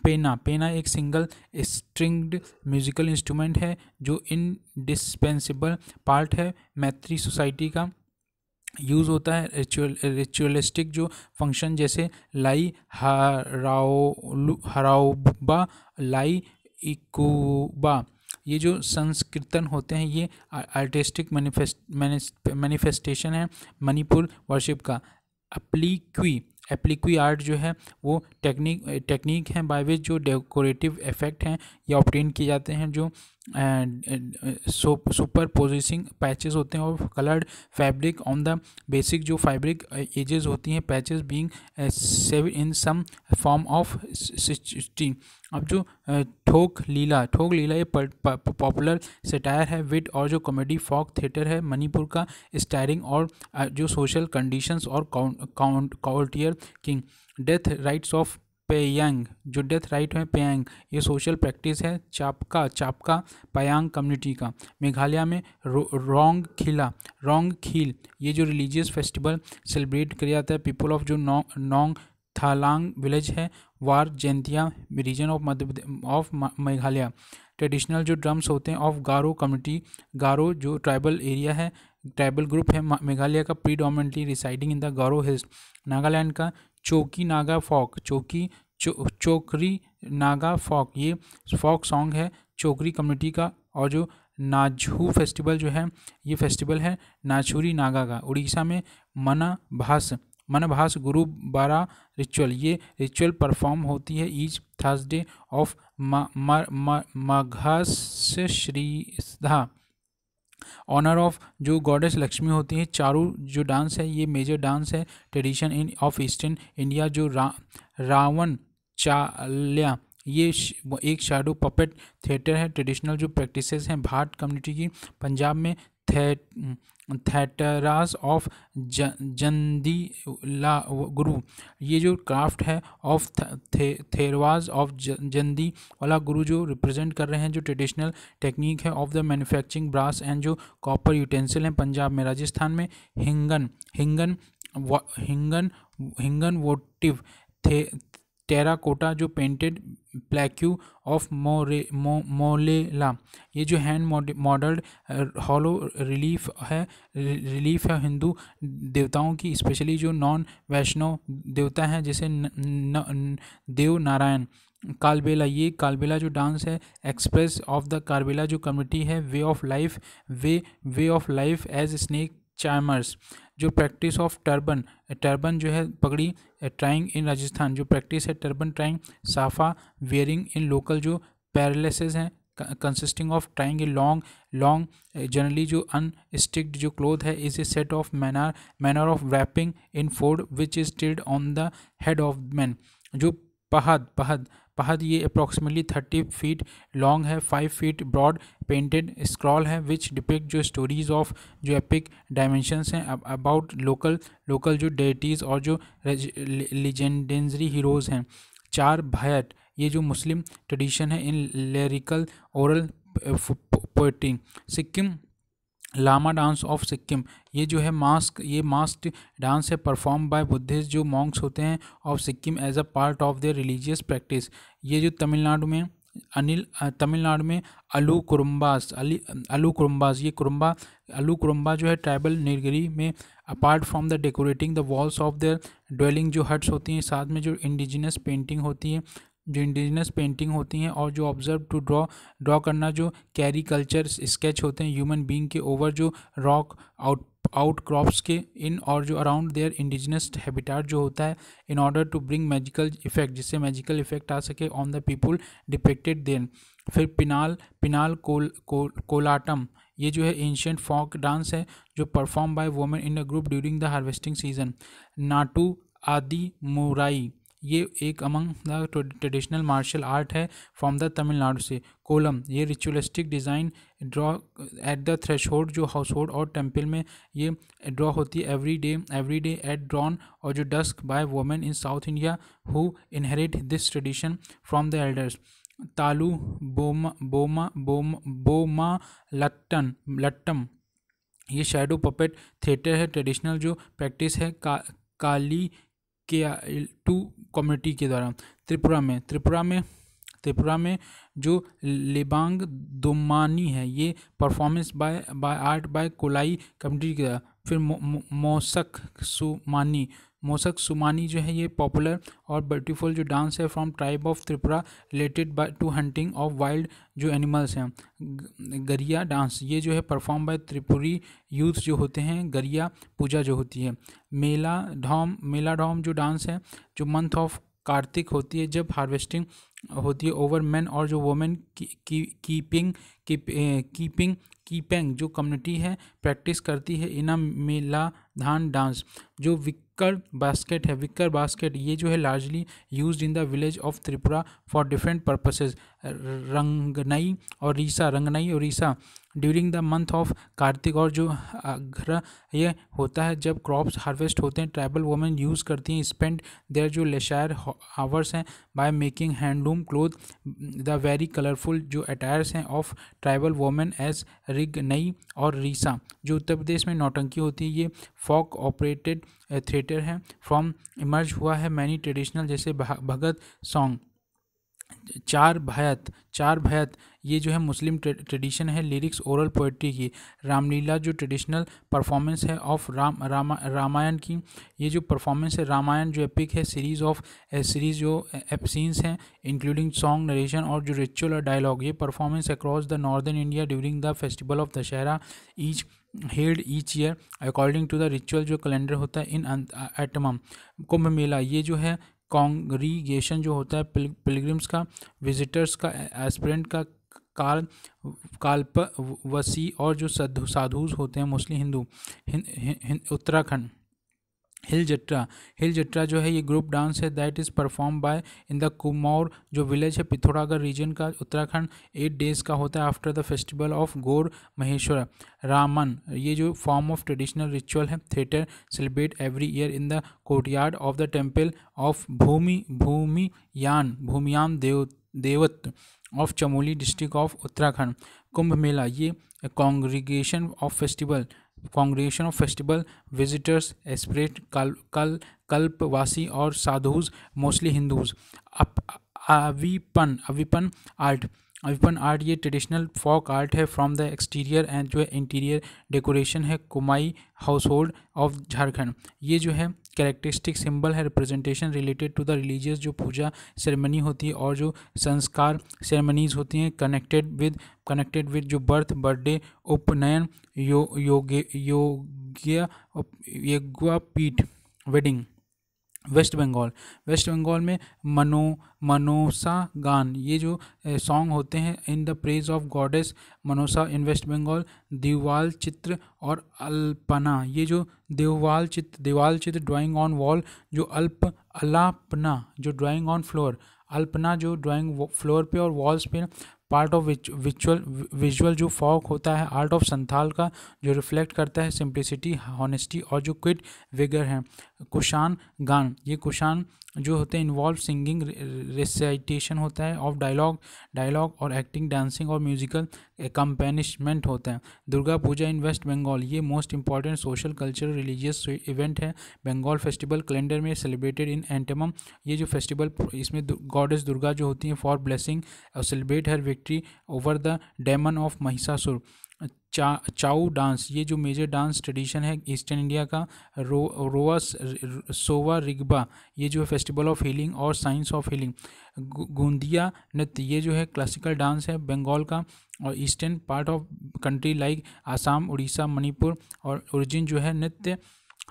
पेना एक सिंगल स्ट्रिंग्ड म्यूजिकल इंस्ट्रूमेंट है जो इनडिस्पेंसिबल पार्ट है मैत्री सोसाइटी का। यूज़ होता है रिचुअलिस्टिक जो फंक्शन जैसे लाई हराउबा, लाई इकुबा। ये जो संस्कीर्तन होते हैं ये आर्टिस्टिक मैनिफेस्टेशन है मणिपुर वर्शिप का। एप्लीक्वी आर्ट जो है वो टेक्निक है बाय विच जो डेकोरेटिव इफेक्ट हैं या ऑब्टेन किए जाते हैं, जो सुपर पोजिसिंग पैचेस होते हैं और coloured fabric on the basic जो फैब्रिक एजेस होती हैं, patches being sew in some form of string. अब जो ठोक लीला ये पॉपुलर सेटायर है विट और जो कॉमेडी फॉक थिएटर है मणिपुर का, स्टायरिंग और जो सोशल कंडीशंस और काउंटियर king. Death rights of Payeng, जो डेथ राइट है पेयांग, ये सोशल प्रैक्टिस है चापका पयांग कम्युनिटी का। मेघालय में रोंग खील ये जो रिलीजियस फेस्टिवल सेलिब्रेट किया जाता है पीपल ऑफ जो नोंग थालांग विलेज है War Jaintia region of Meghalaya. Traditional जो ड्रम्स होते हैं ऑफ गारो कम्युनिटी, गारो जो ट्राइबल एरिया है ट्राइबल ग्रुप है मेघालय का, predominantly residing in the Garo hills. Nagaland का चोकी नागा फॉक, चोकरी नागा फॉक, ये फॉक सॉन्ग है चोकरी कम्युनिटी का। और जो नाजहू फेस्टिवल जो है, ये फेस्टिवल है नाचुरी नागा का। उड़ीसा में मनभास गुरु बारा रिचुअल, ये रिचुअल परफॉर्म होती है ईच थर्सडे ऑफ माघास श्रीधा, ऑनर ऑफ जो गॉडेस लक्ष्मी होती है। चारू जो डांस है ये मेजर डांस है tradition in of eastern India. जो रावण चाल्या, ये एक शैडो पपेट थिएटर है। ट्रेडिशनल जो प्रैक्टिसेस हैं भाट कम्युनिटी की। पंजाब में थेटरास ऑफ जंदी गुरु, ये जो क्राफ्ट है ऑफ थेरवाज ऑफ जंदी वाला गुरु जो रिप्रेजेंट कर रहे हैं जो ट्रेडिशनल टेक्निक है of the manufacturing brass and जो कॉपर यूटेंसिल हैं पंजाब में। राजस्थान में हिंगन वोटिव टेराकोटा जो पेंटेड प्लैक्यू ऑफ मोलेला, ये जो हैंड मॉडल्ड हॉलो रिलीफ है हिंदू देवताओं की, स्पेशली जो नॉन वैष्णव देवता हैं जैसे देव नारायण। कालबेला, ये कालबेला जो डांस है एक्सप्रेस ऑफ द कालबेला जो कम्युनिटी है way of life as snake charmers. जो प्रैक्टिस ऑफ टर्बन जो है पगड़ी ट्राइंग इन राजस्थान, जो प्रैक्टिस है turban trying safa wearing in local जो पैरलेसेस हैं consisting of trying a long generally जो अनस्टिक्ड जो क्लोथ है is a set of manner of wrapping in fold which is टिल्ड on the head of man. जो पहद ये अप्रॉक्सीमेटली 30 फीट लॉन्ग है, 5 फीट ब्रॉड पेंटेड स्क्रॉल है विच depict जो स्टोरीज ऑफ जो एपिक डायमेंशंस हैं अबाउट लोकल जो डेटीज़ और जो लेजेंडरी हीरोज़ हैं। चार भायट, ये जो मुस्लिम ट्रेडिशन है in lyrical oral poetry. Sikkim lama dance of Sikkim, ये जो है मास्क डांस है परफॉर्म बाय बुद्धिस्ट जो मॉन्क्स होते हैं of Sikkim as a part of their religious practice. ये जो तमिलनाडु में अलू कुरुम्बास, ये अलू कुरुम्बा जो है ट्राइबल नीलगिरी में apart from the decorating the walls of their dwelling जो हट्स होती हैं, साथ में जो इंडिजिनस पेंटिंग होती हैं और जो ऑब्जर्व टू ड्रॉ करना जो कैरी कल्चर स्केच होते हैं ह्यूमन बीइंग के ओवर जो रॉक आउटक्रॉप्स के इन और जो अराउंड देयर इंडिजिनस हैबिटाट जो होता है in order to bring magical effect, जिससे मैजिकल इफेक्ट आ सके on the people depicted then. फिर पिनाल कोलाटम, ये जो है एंशियंट फॉक डांस है जो perform by women in a group during the harvesting season. Nattu Adi Murai, ये एक among the traditional martial art है फ्रॉम द तमिलनाडु से। कोलम, ये ritualistic design draw at the threshold जो हाउस होल्ड और टेम्पल में ये ड्रॉ होती है एवरी डे एट ड्रॉन और जो dusk by women in south India who inherit this tradition from the elders. तालू बोमा लट्टम, ये शैडो पपेट थिएटर है ट्रेडिशनल जो प्रैक्टिस है काली के टू कम्युनिटी के द्वारा। त्रिपुरा में जो लिबांग दुमानी है ये performance by art bye coli community के द्वारा। फिर मोसक सुमानी जो है ये पॉपुलर और ब्यूटीफुल जो डांस है from tribe of Tripura related by two hunting of wild जो एनिमल्स हैं। गरिया डांस, ये जो है परफॉर्म बाय त्रिपुरी यूथ जो होते हैं, गरिया पूजा जो होती है। मेला ढॉम जो डांस है जो मंथ ऑफ कार्तिक होती है जब हार्वेस्टिंग होती है ओवर मैन और जो वुमेन कीपिंग जो कम्युनिटी है प्रैक्टिस करती है इना मेला धान डांस। जो विक्कर बास्केट ये जो है largely used in the village of Tripura for different purposes. रंगनई और रीसा during the month of Kartik और जो अघ्रा ये होता है जब क्रॉप्स हार्वेस्ट होते हैं ट्राइबल वुमेन यूज़ करती हैं स्पेंड देयर जो लेशायर आवर्स हैं by making handloom cloth the very colourful जो अटायर्स हैं ऑफ ट्राइबल वुमेन एज रिगनई और रीसा। जो उत्तर प्रदेश में नौटंकी होती है ये फॉक ऑपरेटेड थिएटर है फ्रॉम इमर्ज हुआ है मैनी ट्रेडिशनल जैसे भगत सॉन्ग। चार भयत ये जो है मुस्लिम ट्रेडिशन है लिरिक्स ओरल पोइट्री की। रामलीला जो ट्रेडिशनल परफॉर्मेंस है ऑफ रामायण की। ये जो परफॉर्मेंस है रामायण जो एपिक है सीरीज जो एपिसोड्स हैं इंक्लूडिंग सॉन्ग नरेशन और जो रिचुअल और डायलॉग। ये performance across the northern India during the festival of Dussehra each held each year according to the ritual जो कैलेंडर होता है इन एटमम। कुंभ मेला ये जो है कॉन्ग्रीगेशन जो होता है पिलग्रिम्स का, विजिटर्स का, एस्पिरेंट का, काल्पवसी और जो साधुज होते हैं mostly Hindu. Uttarakhand hill jatra जो है ये ग्रुप डांस है that is perform by in the Kumaon जो विलेज है पिथौरागढ़ रीजन का उत्तराखंड। 8 डेज का होता है after the festival of Gaur Maheshwar. Ramman ये जो फॉर्म ऑफ ट्रेडिशनल रिचुअल है theatre celebrate every year in the courtyard of the temple of Bhumiyan Devta of Chamoli district of Uttarakhand. Kumbh Mela ये congregation of festival visitors aspirate Kalpavasi और साधुज मोस्टली हिंदूज। अविपन आर्ट ये ट्रेडिशनल फॉक आर्ट है from the exterior and जो है interior decoration है कुमाई household of Jharkhand. ये जो है कैरेक्टरिस्टिक सिंबल है representation related to the religious जो पूजा सेरेमनी होती है और जो संस्कार सेरेमनीज होती हैं कनेक्टेड विद जो बर्थ बर्थडे उपनयन यज्ञोपवीत वेडिंग। वेस्ट बंगाल में मनोसा गान ये जो सॉन्ग होते हैं in the praise of goddess Manasa in waste Bengal. दीवाल चित्र और अल्पना ये जो दीवाल चित्र ड्राइंग ऑन वॉल जो अलापना जो ड्राइंग ऑन फ्लोर। अल्पना जो ड्राइंग फ्लोर पे और वॉल्स पे। पार्ट ऑफ विजुअल जो फॉक होता है आर्ट ऑफ संथाल का जो रिफ्लेक्ट करता है सिंप्लिसिटी हॉनेस्टी और जो क्विट विगर है। कुशान गान ये कुशान जो होते हैं इन्वॉल्व सिंगिंग रिसाइटेशन होता है ऑफ डायलॉग और एक्टिंग डांसिंग और म्यूजिकल एकम्पेनिशमेंट होता है। Durga puja in waste Bengal ये most important social cultural religious event है बंगाल फेस्टिवल कैलेंडर में सेलिब्रेटेड इन एंटमम। ये जो फेस्टिवल इसमें गॉडेस दुर्गा जो होती हैं फॉर ब्लेसिंग और celebrate her victory over the demon of Mahishasura. Chhau dance ये जो मेजर डांस ट्रेडिशन है ईस्टर्न इंडिया का। सोवा रिगबा ये जो है फेस्टिवल ऑफ हीलिंग और साइंस ऑफ हीलिंग। गोंदिया नृत्य ये जो है क्लासिकल डांस है बंगाल का और eastern part of country like Assam Orissa Manipur और ओरिजिन जो है नृत्य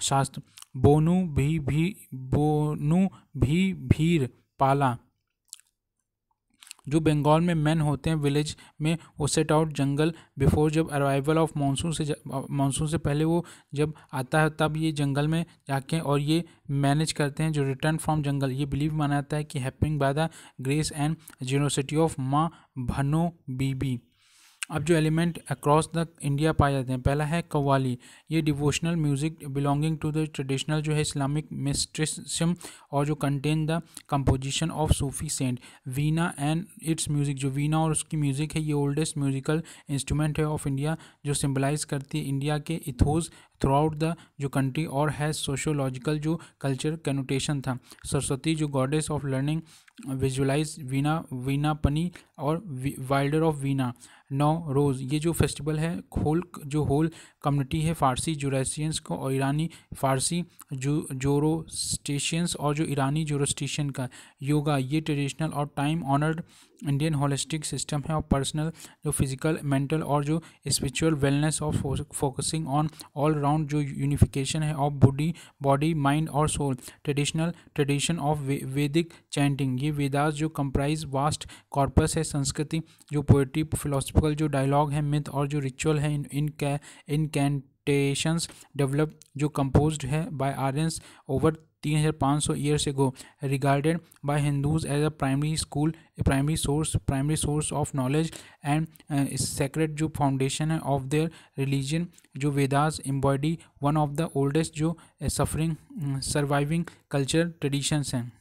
शास्त्र। बोनू भी भीर पाला जो बंगाल में मैन होते हैं विलेज में वो सेट आउट जंगल बिफोर जब अराइवल ऑफ मानसून से पहले वो जब आता है तब ये जंगल में जाके और ये मैनेज करते हैं जो रिटर्न फ्रॉम जंगल। ये बिलीव माना जाता है कि happening by the grace and generosity of माँ भनो बीबी। अब जो एलिमेंट अक्रॉस द इंडिया पाए जाते हैं पहला है कव्वाली ये devotional music belonging to the traditional जो है इस्लामिक मिस्टिसिज्म और जो contain the composition of Sufi saint. Veena and its music जो वीना और उसकी म्यूजिक है ये ओल्डेस्ट म्यूजिकल इंस्ट्रूमेंट है ऑफ इंडिया जो सिम्बलाइज करती है इंडिया के इथोस थ्रू आउट द जो कंट्री और हैज़ सोशियोलॉजिकल जो कल्चर कनोटेशन था। सरस्वती जो goddess of learning visualise Veenapani और वाइल्डर ऑफ वीना। नौ रोज़ ये जो फेस्टिवल है होल कम्युनिटी है फारसी जोरेस्ट्रियंस को और ईरानी फारसी जोरोस्टेशियंस और जो ईरानी जोरोस्टेशियन का। योगा ये ट्रेडिशनल और time honoured Indian holistic system है और पर्सनल जो फिजिकल मेंटल और जो spiritual wellness of focusing on all round जो यूनिफिकेशन है ऑफ बॉडी माइंड और soul. Tradition of Vedic chanting ये वेदास जो कंप्राइज वास्ट कॉर्पस है संस्कृति जो पोएट्री फिलोसफिकल जो डायलॉग है मिथ और जो रिचुअल है इनकैंटेशंस डेवलप जो कंपोज्ड है by Aryans over 3500 years ago regarded by Hindus as a primary source of knowledge and secret जो फाउंडेशन है ऑफ देयर रिलीजन। जो Vedas embody one of the oldest जो सर्वाइविंग कल्चर ट्रेडिशंस हैं।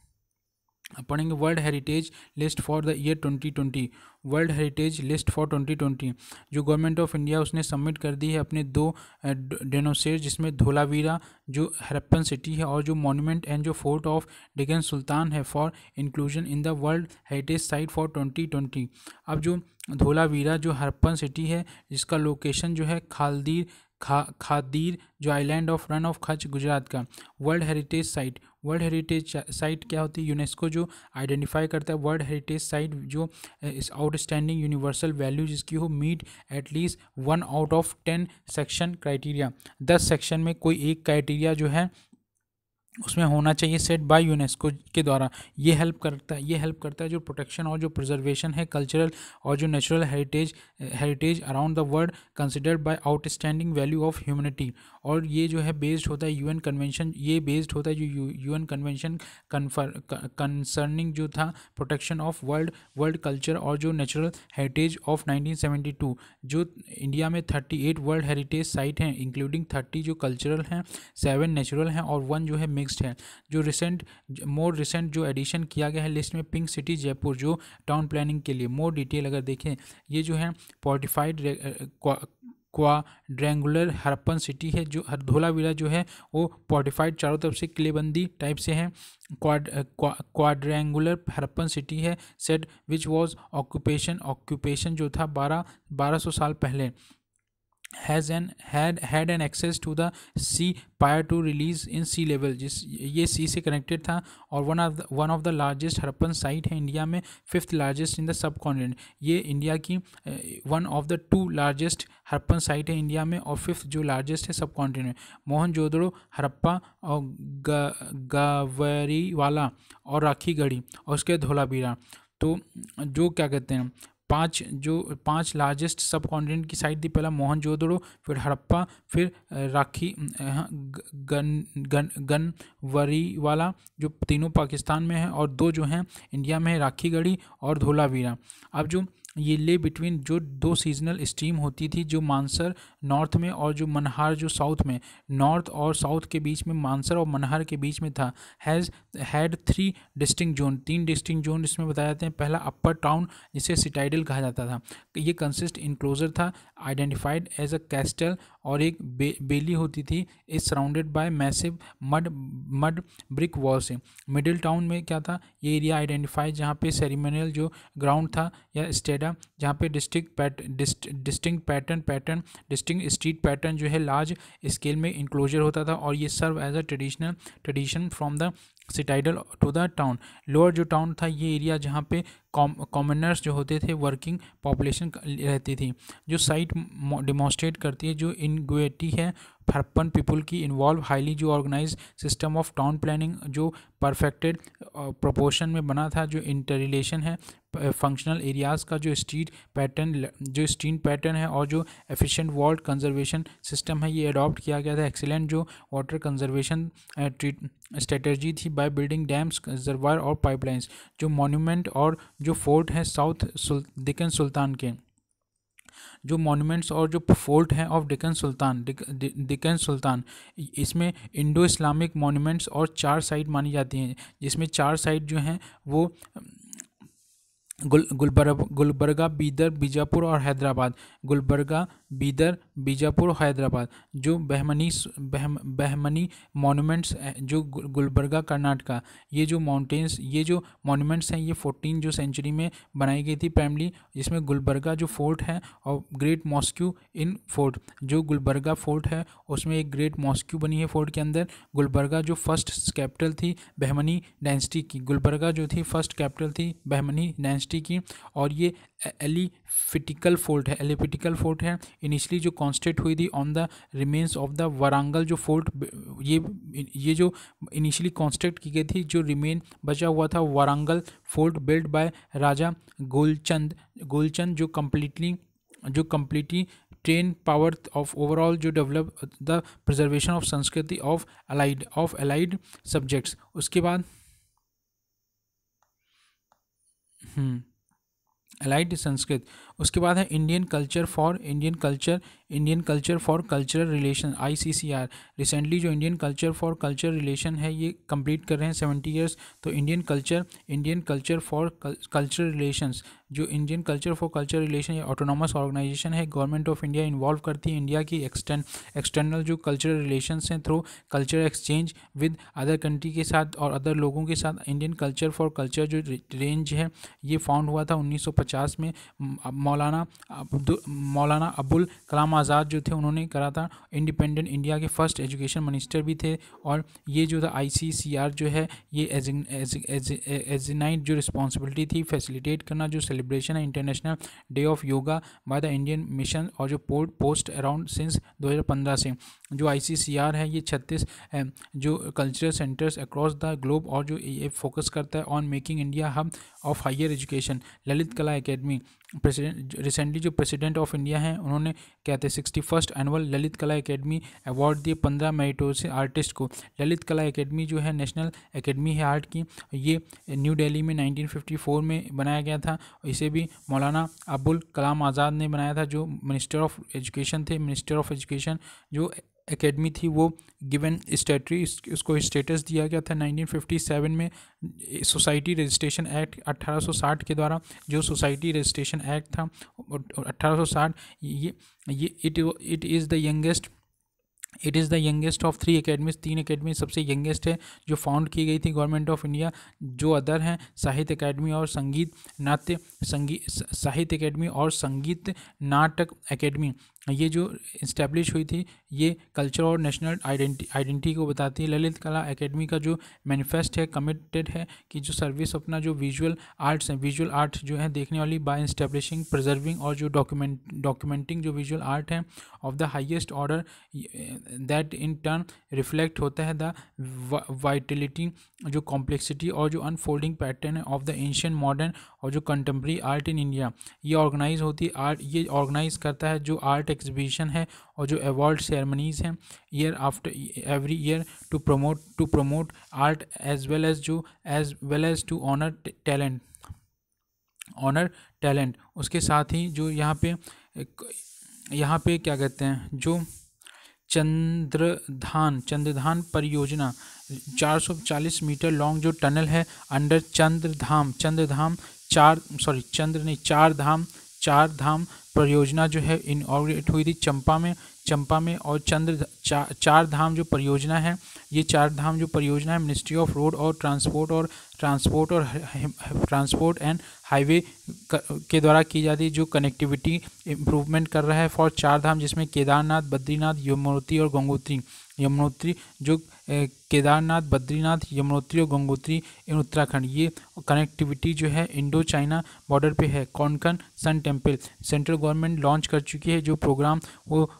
पढ़ेंगे world heritage list for the year 2020। World heritage list for 2020 जो government of India उसने submit कर दी है अपने 2 डेनोसेर, जिसमें धोलावीरा जो हरप्पन सिटी है और जो मॉन्यूमेंट एंड जो फोर्ट ऑफ डेक्कन सुल्तान है, for inclusion in the world heritage site for 2020। अब जो धोलावीरा जो हरप्पन सिटी है, जिसका लोकेशन जो है खादीर जो island of Rann of Kutch Gujarat का world heritage site. World heritage site क्या होती है? यूनेस्को जो आइडेंटिफाई करता है वर्ल्ड हेरिटेज साइट जो इस आउटस्टैंडिंग यूनिवर्सल वैल्यू जिसकी हो meet at least 1 out of 10 section criteria. 10 section में कोई एक क्राइटेरिया जो है उसमें होना चाहिए सेट बाय यूनेस्को के द्वारा। ये हेल्प करता है जो प्रोटेक्शन और जो प्रिजर्वेशन है कल्चरल और जो natural heritage around the world considered bye outstanding value of humanity. और ये जो है बेस्ड होता है यूएन कन्वेंशन, ये बेस्ड होता है जो यूएन कन्वेंशन कंसर्निंग जो था प्रोटेक्शन ऑफ वर्ल्ड कल्चर और जो नेचुरल हेरिटेज ऑफ 1972। जो इंडिया में 38 वर्ल्ड हेरिटेज साइट हैं, इंक्लूडिंग 30 जो कल्चरल हैं, 7 नेचुरल हैं और 1 जो है मिक्स्ड है। जो मोर रिसेंट जो एडिशन किया गया है लिस्ट में पिंक सिटी जयपुर जो टाउन प्लानिंग के लिए मोर डिटेल अगर देखें, ये जो है फोर्टिफाइड क्वाड्रेंगुलर हरप्पन सिटी है। जो धोलावीरा जो है वो फोर्टिफाइड चारों तरफ से किलेबंदी टाइप से है। क्वाड्रेंगुलर हरप्पन सिटी है सेट विच वॉज ऑक्यूपेशन जो था 1200 साल पहले had an access to the sea prior to release in sea level, ये सी से कनेक्टेड था। और one of the largest Harappan site है इंडिया में, 5th largest in the sub continent. ये इंडिया की one of the 2 largest Harappan site है India में और 5th जो लार्जेस्ट है सब कॉन्टिनेंट। मोहनजोदड़ो, हरप्पा और गावरीवाला और राखीगढ़ी और उसके धोलावीरा। तो जो क्या कहते हैं 5 लार्जेस्ट सब कॉन्टिनेंट की साइट थी, पहला मोहनजोदड़ो, फिर हड़प्पा, फिर राखी गनवरीवाला जो तीनों पाकिस्तान में है और 2 जो हैं इंडिया में है, राखीगढ़ी और धोलावीरा। अब जो ये ले बिटवीन जो 2 सीजनल स्ट्रीम होती थी, जो मानसर नॉर्थ में और जो मनहार जो साउथ में, नॉर्थ और साउथ के बीच में मानसर और मनहार के बीच में था, had 3 distinct zone, 3 distinct zone इसमें बताए जाते हैं। पहला अपर टाउन जिसे सिटाइडल कहा जाता था, ये कंसिस्ट इनक्लोजर था आइडेंटिफाइड एज अ कैस्टल और एक बेली होती थी, is surrounded by massive mud brick wall से। मिडिल टाउन में क्या था? ये एरिया आइडेंटिफाइड जहाँ पे सेरेमोनियल जो ग्राउंड था या स्टेडा, जहाँ पे डिस्टिंक्ट स्ट्रीट पैटर्न जो है लार्ज स्केल में इंक्लोजर होता था और ये serve as a tradition from the citadel to the town. Lower जो टाउन था ये एरिया जहाँ पे कॉमनर्स जो होते थे, वर्किंग पॉपुलेशन रहती थी। जो साइट डिमॉन्स्ट्रेट करती है जो इनग्विटी है हरप्पन पीपल की इन्वॉल्व हाईली जो organise system of town planning जो परफेक्टेड प्रोपोर्शन में बना था, जो इंटर रिलेशन है फंक्शनल एरियाज़ का, जो स्ट्रीट पैटर्न है और जो एफिशिएंट वाटर कंजर्वेशन सिस्टम है ये अडॉप्ट किया गया था। एक्सीलेंट जो वाटर कंजर्वेशन स्ट्रेटजी थी बाय बिल्डिंग डैम्स, रिजर्वायर और पाइपलाइंस। जो मॉन्यूमेंट और जो फोर्ट है साउथ डेक्कन सुल्तान के, जो मॉन्यूमेंट्स और जो फोर्ट हैं ऑफ डेक्कन सुल्तान, इसमें इंडो इस्लामिक मॉन्यूमेंट्स और 4 साइट मानी जाती हैं, जिसमें 4 साइट जो हैं वो गुलबर्गा, बीदर, बीजापुर और हैदराबाद। गुलबर्गा, बीदर, बीजापुर और हैदराबाद। जो बहमनी मॉन्यूमेंट्स जो गुलबर्गा कर्नाटका, ये जो मॉन्यूमेंट्स हैं ये 14 जो सेंचुरी में बनाई गई थी प्राइमली, जिसमें गुलबर्गा जो फोर्ट है और ग्रेट मॉस्क्यू इन फोर्ट, जो गुलबर्गा फोर्ट है उसमें एक ग्रेट मॉस्क्यू बनी है फोर्ट के अंदर। गुलबर्गा जो फर्स्ट कैपिटल थी बहमनी डायनेस्टी की, गुलबर्गा जो थी फर्स्ट कैपिटल थी बहमनी डायनेस्टी की। और ये एलिपिटिकल फोर्ट है इनिशियली जो कॉन्स्ट्रक्ट हुई थी on the remains of the Warangal जो फोर्ट, ये जो इनिशियली कॉन्स्ट्रक्ट की गई थी, जो रिमेन बचा हुआ था Warangal fort build by Raja Golchand जो completely train power of overall जो डेवलप द प्रिजर्वेशन ऑफ संस्कृति ऑफ अलाइड सब्जेक्ट्स। उसके बाद अलाइड संस्कृत, उसके बाद है Indian culture for cultural relation ICCR। Recently जो Indian culture for cultural relation है ये कंप्लीट कर रहे हैं 70 ईयर्स। तो Indian culture for cultural relations, जो Indian culture for cultural relation ये ऑटोनॉमस ऑर्गेनाइजेशन है, गवर्नमेंट ऑफ इंडिया इन्वॉल्व करती है इंडिया की एक्सटर्नल जो कल्चरल रिलेशंस हैं through culture exchange with other country के साथ और अदर लोगों के साथ। इंडियन कल्चर फॉर कल्चर जो रेंज है ये फाउंड हुआ था 1950 में। मौलाना अबुल कलाम आज़ाद जो थे उन्होंने करा था। इंडिपेंडेंट इंडिया के फर्स्ट एजुकेशन मिनिस्टर भी थे। और ये जो था ICCR जो है ये एजिनाइट जो रिस्पॉन्सिबिलिटी थी फैसिलिटेट करना जो सेलिब्रेशन है international day of yoga by the Indian mission और जो पोस्ट अराउंड सिंस 2015 से जो ICCR है ये 36 जो cultural centres across the globe और जो ये फोकस करता है on making India hub of higher education. Lalit Kala academy recently जो प्रेसिडेंट ऑफ इंडिया हैं उन्होंने कहते हैं 61st annual Lalit Kala academy award दिए 15 मेरिटोरियस आर्टिस्ट को। ललित कला एकेडमी जो है नेशनल एकेडमी है आर्ट की, ये न्यू दिल्ली में 1954 में बनाया गया था। इसे भी मौलाना अबुल कलाम आज़ाद ने बनाया था जो मिनिस्टर ऑफ एजुकेशन थे। मिनिस्टर ऑफ एजुकेशन जो एकेडमी थी वो गिवन स्टेटरी उसको स्टेटस दिया गया था 1957 में सोसाइटी रजिस्ट्रेशन एक्ट 1860 के द्वारा। जो सोसाइटी रजिस्ट्रेशन एक्ट था 1860 ये it is the youngest of 3 academies. 3 academy सबसे यंगेस्ट है जो फाउंड की गई थी गवर्नमेंट ऑफ इंडिया। जो अदर हैं साहित्य एकेडमी और साहित्य एकेडमी और संगीत नाटक एकेडमी, ये जो इस्टेब्लिश हुई थी ये कल्चर और नेशनल आइडेंटिटी को बताती है। ललित कला एकेडमी का जो मैनिफेस्ट है कमिटेड है कि जो सर्विस अपना जो विजुअल आर्ट्स हैं, विजुअल आर्ट जो है देखने वाली बाय इस्टेब्लिशिंग प्रिजर्विंग और जो डॉक्यूमेंटिंग जो विजुअल आर्ट है of the highest order that in turn reflect होता है द वाइटलिटी जो कॉम्प्लेक्सिटी और जो अनफोल्डिंग पैटर्न है ऑफ द एंशियंट मॉडर्न और जो कंटेम्प्रेरी आर्ट इन इंडिया। ये ऑर्गेनाइज होती है आर्ट, ये ऑर्गेनाइज करता है जो आर्ट एग्जीबिशन है और जो अवार्ड सेरेमनीज हैं year after every year to promote art as well as to honour talent. उसके साथ ही जो यहाँ पे क्या कहते हैं जो चंद्रधान परियोजना 440 मीटर लॉन्ग जो टनल है अंडर चार धाम परियोजना जो है इनऑग्रेट हुई थी चंपा में। और चार धाम जो परियोजना है ये 4 धाम जो परियोजना है मिनिस्ट्री ऑफ रोड और ट्रांसपोर्ट एंड हाईवे के द्वारा की जाती है जो कनेक्टिविटी इम्प्रूवमेंट कर रहा है फॉर 4 धाम, जिसमें केदारनाथ, बद्रीनाथ, यमुनोत्री और गंगोत्री। जो केदारनाथ, बद्रीनाथ, यमुनोत्री और गंगोत्री इन उत्तराखंड, ये कनेक्टिविटी जो है इंडो चाइना बॉर्डर पे है। Konkan sun temple central government launch कर चुकी है जो प्रोग्राम वो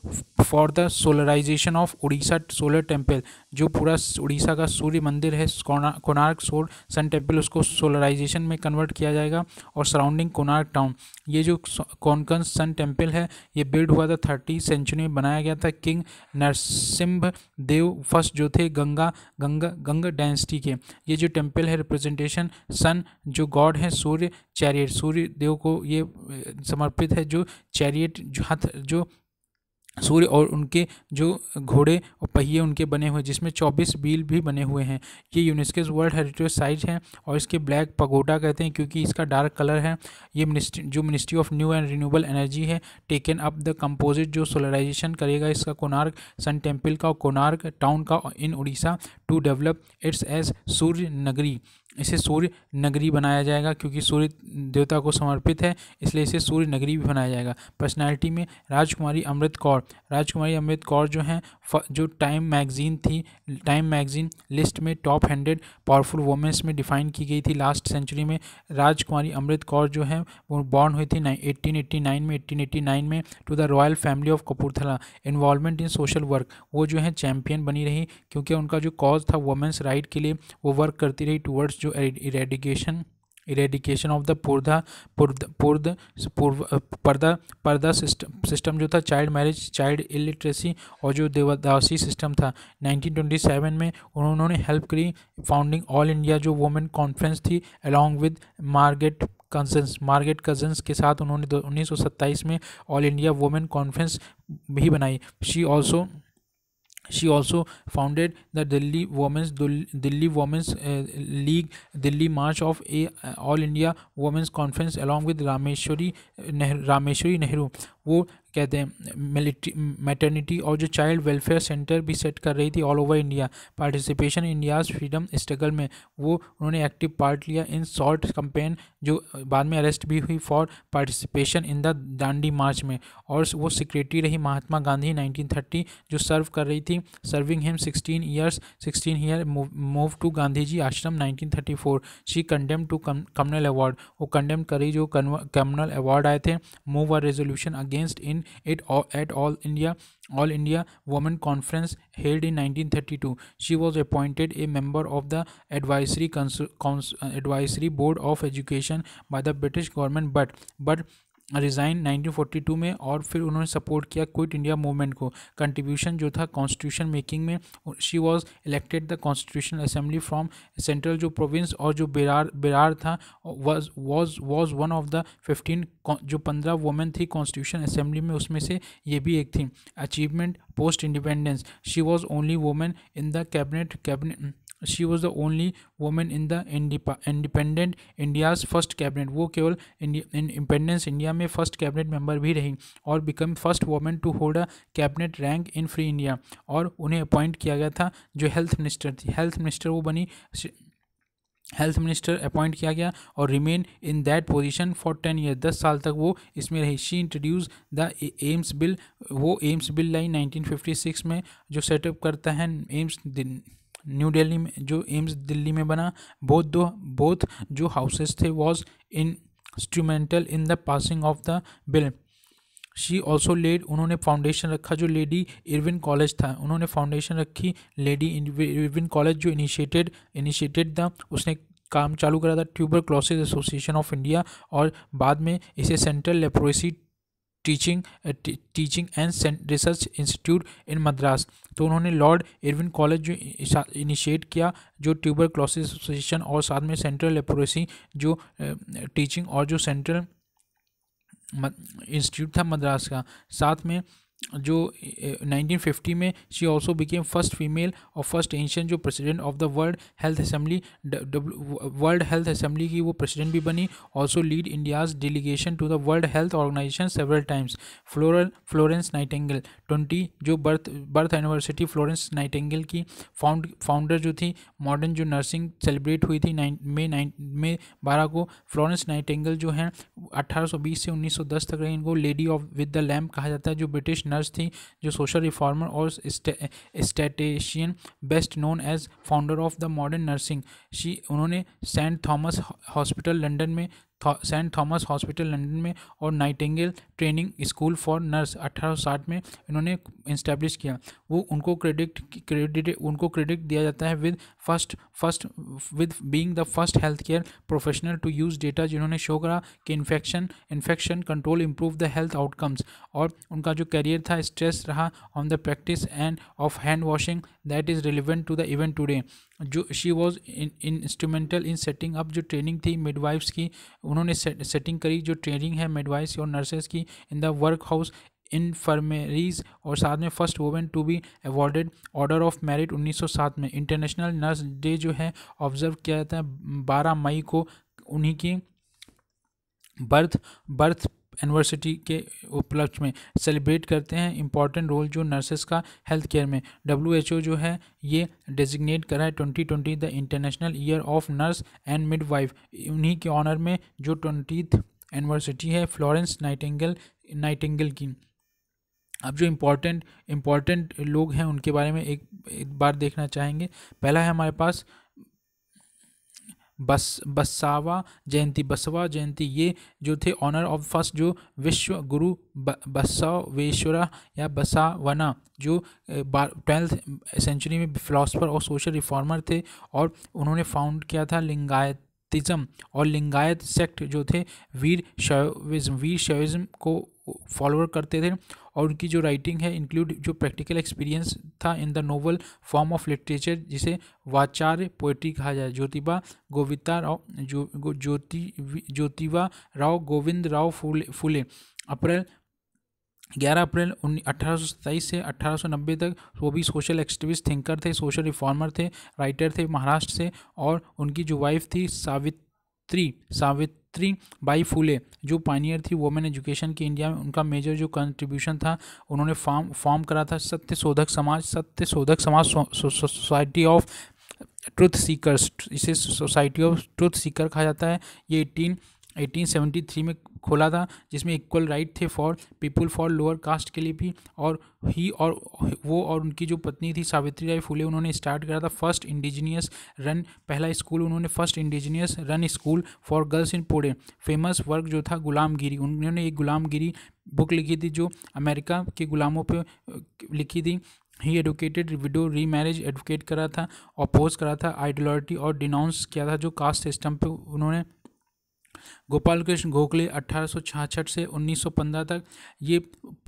for the solarisation of Orissa solar temple, जो पूरा उड़ीसा का सूर्य मंदिर है कोणार्क सन टेम्पल उसको सोलराइजेशन में कन्वर्ट किया जाएगा और सराउंडिंग कोणार्क टाउन। ये जो कोंकण सन टेम्पल है ये बिल्ड हुआ था 30वीं सेंचुरी में, बनाया गया था किंग नरसिम्हा देव फर्स्ट जो थे गंगा डायनेस्टी के। ये जो टेम्पल है रिप्रेजेंटेशन सन जो गॉड है सूर्य चैरियट, सूर्य देव को ये समर्पित है जो चैरियट जो सूर्य और उनके जो घोड़े और पहिए उनके बने हुए जिसमें 24 व्हील भी बने हुए हैं। ये यूनेस्को वर्ल्ड हेरिटेज साइट है और इसके ब्लैक पगोडा कहते हैं क्योंकि इसका डार्क कलर है। ये ministry of new and renewable energy है टेकन अप द कंपोजिट जो सोलराइजेशन करेगा इसका कोणार्क सन टेम्पल का और कोणार्क टाउन का in Orissa to develop its as Surya Nagari. इसे सूर्य नगरी बनाया जाएगा क्योंकि सूर्य देवता को समर्पित है, इसलिए इसे सूर्य नगरी भी बनाया जाएगा। पर्सनालिटी में राजकुमारी अमृत कौर जो हैं जो टाइम मैगजीन लिस्ट में टॉप 100 पावरफुल वुमेन्स में डिफाइन की गई थी लास्ट सेंचुरी में। राजकुमारी अमृत कौर जो है वो बॉर्न हुई थी 1889 में to the royal family of Kapurthala. Involvement in social work, वो जो है चैम्पियन बनी रही क्योंकि उनका जो कॉज था वुमेन्स राइट के लिए वो वर्क करती रही टूवर्ड्स जो इरेडिकेशन ऑफ द पर्दा सिस्टम जो था, चाइल्ड मैरिज, चाइल्ड इलिटरेसी और जो देवदासी सिस्टम था। 1927 में उन्होंने हेल्प करी फाउंडिंग ऑल इंडिया जो वुमेन कॉन्फ्रेंस थी along with Margaret Margaret cousins के साथ उन्होंने 1927 में ऑल इंडिया वुमेन कॉन्फ्रेंस भी बनाई। She also founded the Delhi Women's League, Delhi March of All India Women's Conference along with Rameshwari Nehru. वो कहते हैं मैटर्निटी और जो चाइल्ड वेलफेयर सेंटर भी सेट कर रही थी all over India. Participation in India's freedom struggle में वो उन्होंने एक्टिव पार्ट लिया इन शॉर्ट कैंपेन, जो बाद में अरेस्ट भी हुई for participation in the Dandi march में। और वो सेक्रेटरी रही महात्मा गांधी 1930, जो सर्व कर रही थी, serving him 16 year move to Gandhi ji ashram 1934। She condemn to communal award, वो कंडेम करी जो कम्युनल अवार्ड आए थे। Move a resolution against in it at all India Women Conference held in 1932. She was appointed a member of the advisory board of education by the British government, but resign 1942 में। और फिर उन्होंने support किया quit India movement को। Contribution जो था constitution making में, she was elected the constitutional assembly from central जो प्रोविंस, और जो बेरार था was one of the 15 women थी कॉन्स्टिट्यूशन असेंबली में, उसमें से ये भी एक थी। Achievement post independence, she was only women in the cabinet she was the only women in the independent India's first cabinet. वो केवल इंडिपेंडेंस इंडिया में फर्स्ट कैबिनेट मेंबर भी रही और become first women to hold a cabinet rank in free India. और उन्हें appoint किया गया था जो हेल्थ मिनिस्टर थी, हेल्थ मिनिस्टर वो बनी, हेल्थ मिनिस्टर अपॉइंट किया गया और remain in that position for 10 year, 10 साल तक वो इसमें रही। She introduce the AIIMS bill, वो एम्स बिल लाई 1956 में, जो सेटअप करता है एम्स न्यू दिल्ली में, जो एम्स दिल्ली में बना। बोथ जो हाउसेस थे was instrumental in the passing of the bill. She also led, उन्होंने फाउंडेशन रखा जो लेडी इरविन कॉलेज था, उन्होंने फाउंडेशन रखी लेडी इरविन कॉलेज, जो इनिशिएटेड द, उसने काम चालू करा था ट्यूबरक्लोसिस एसोसिएशन ऑफ इंडिया, और बाद में इसे central leprosy teaching and research institute इन मद्रास। तो उन्होंने लॉर्ड इरविन कॉलेज जो इनिशिएट किया, जो ट्यूबरक्लोसिस एसोसिएशन, और साथ में सेंट्रल लेप्रोसी जो टीचिंग और जो सेंट्रल इंस्टीट्यूट था मद्रास का। साथ में जो 1950 में she also became first female और फर्स्ट एशियन जो president of the world health assembly की वो प्रेसिडेंट भी बनी। Also lead India's delegation to the world health organisation several times. Florence Nightingale 20 जो बर्थ एनिवर्सिटी फ्लोरेंस नाइटिंगेल की founder जो थी मॉडर्न जो नर्सिंग सेलिब्रेट हुई थी मई 12 को। फ्लोरेंस नाइटिंगेल जो हैं 1820 से 1910 तक रही, इनको lady of with the lamp कहा जाता है, जो ब्रिटिश नर्स थी, जो सोशल रिफॉर्मर और statistician, best known as founder of the modern nursing. उन्होंने सेंट थॉमस हॉस्पिटल लंदन में और Nightingale training school for nurse 1860 में इन्होंने इस्टेब्लिश किया। वो उनको क्रेडिट दिया जाता है with being the first health care professional to use data, जिन्होंने शो करा कि infection control improve the health outcomes. और उनका जो करियर था स्ट्रेस रहा on the practice and of hand washing that is relevant to the event today. जो she was instrumental in setting up जो ट्रेनिंग थी मिडवाइफ्स की, उन्होंने सेटिंग करी जो ट्रेनिंग है मिडवाइफ्स और नर्सेस की in the work house infirmaries. और साथ में first women to be awarded order of merit 1907 में। इंटरनेशनल नर्स डे जो है ऑब्जर्व किया जाता है 12 मई को, उन्हीं की बर्थ एनिवर्सिटी के उपलक्ष्य में सेलिब्रेट करते हैं। इंपॉर्टेंट रोल जो नर्सेस का हेल्थ केयर में। WHO जो है ये डेजिग्नेट करा है 2020 the international year of nurse and midwife. उन्हीं के ऑनर में जो 20th एनिवर्सिटी है फ्लोरेंस नाइटिंगेल की। अब जो इम्पॉर्टेंट लोग हैं उनके बारे में एक बार देखना चाहेंगे। पहला है हमारे पास बसवा जयंती। ये जो थे ऑनर ऑफ फर्स्ट जो विश्व गुरु बसवेश्वरा या बसावना, जो 12th सेंचुरी में फिलोसफर और सोशल रिफॉर्मर थे, और उन्होंने फाउंड किया था लिंगायतिज्म और लिंगायत सेक्ट जो थे वीर शैविज्म को फॉलोअर करते थे। और उनकी जो राइटिंग है इंक्लूड जो प्रैक्टिकल एक्सपीरियंस था in the novel form of literature, जिसे वाचार्य पोएट्री कहा जाए। ज्योतिबा राव गोविंद राव फुले अप्रैल 11 अप्रैल 1827 से 1890 तक वो भी सोशल एक्टिविस्ट थिंकर थे, सोशल रिफॉर्मर थे, राइटर थे महाराष्ट्र से। और उनकी जो वाइफ थी सावित्री बाई फुले, जो पायनियर थी वुमेन एजुकेशन की इंडिया में। उनका मेजर जो कंट्रीब्यूशन था, उन्होंने फॉर्म करा था Satyashodhak Samaj society of truth seekers, इसे सोसाइटी ऑफ ट्रुथ सीकर कहा जाता है। ये 1873 में खोला था, जिसमें इक्वल राइट थे for people for lower caste के लिए भी। और वो और उनकी जो पत्नी थी सावित्री बाई फुले, उन्होंने स्टार्ट करा था फर्स्ट इंडिजीनियस रन, पहला स्कूल उन्होंने first indigenous run school for girls in Pune. Famous work जो था गुलामगिरी, उन्होंने एक गुलामगिरी बुक लिखी थी जो अमेरिका के गुलामों पे लिखी थी। ही एडवोकेटेड विडो री मैरिज एडवोकेट करा था, अपोज करा था आइडियोलॉजी और डिनाउंस किया था जो कास्ट सिस्टम पे उन्होंने। गोपाल कृष्ण गोखले 1866 से 1915 तक ये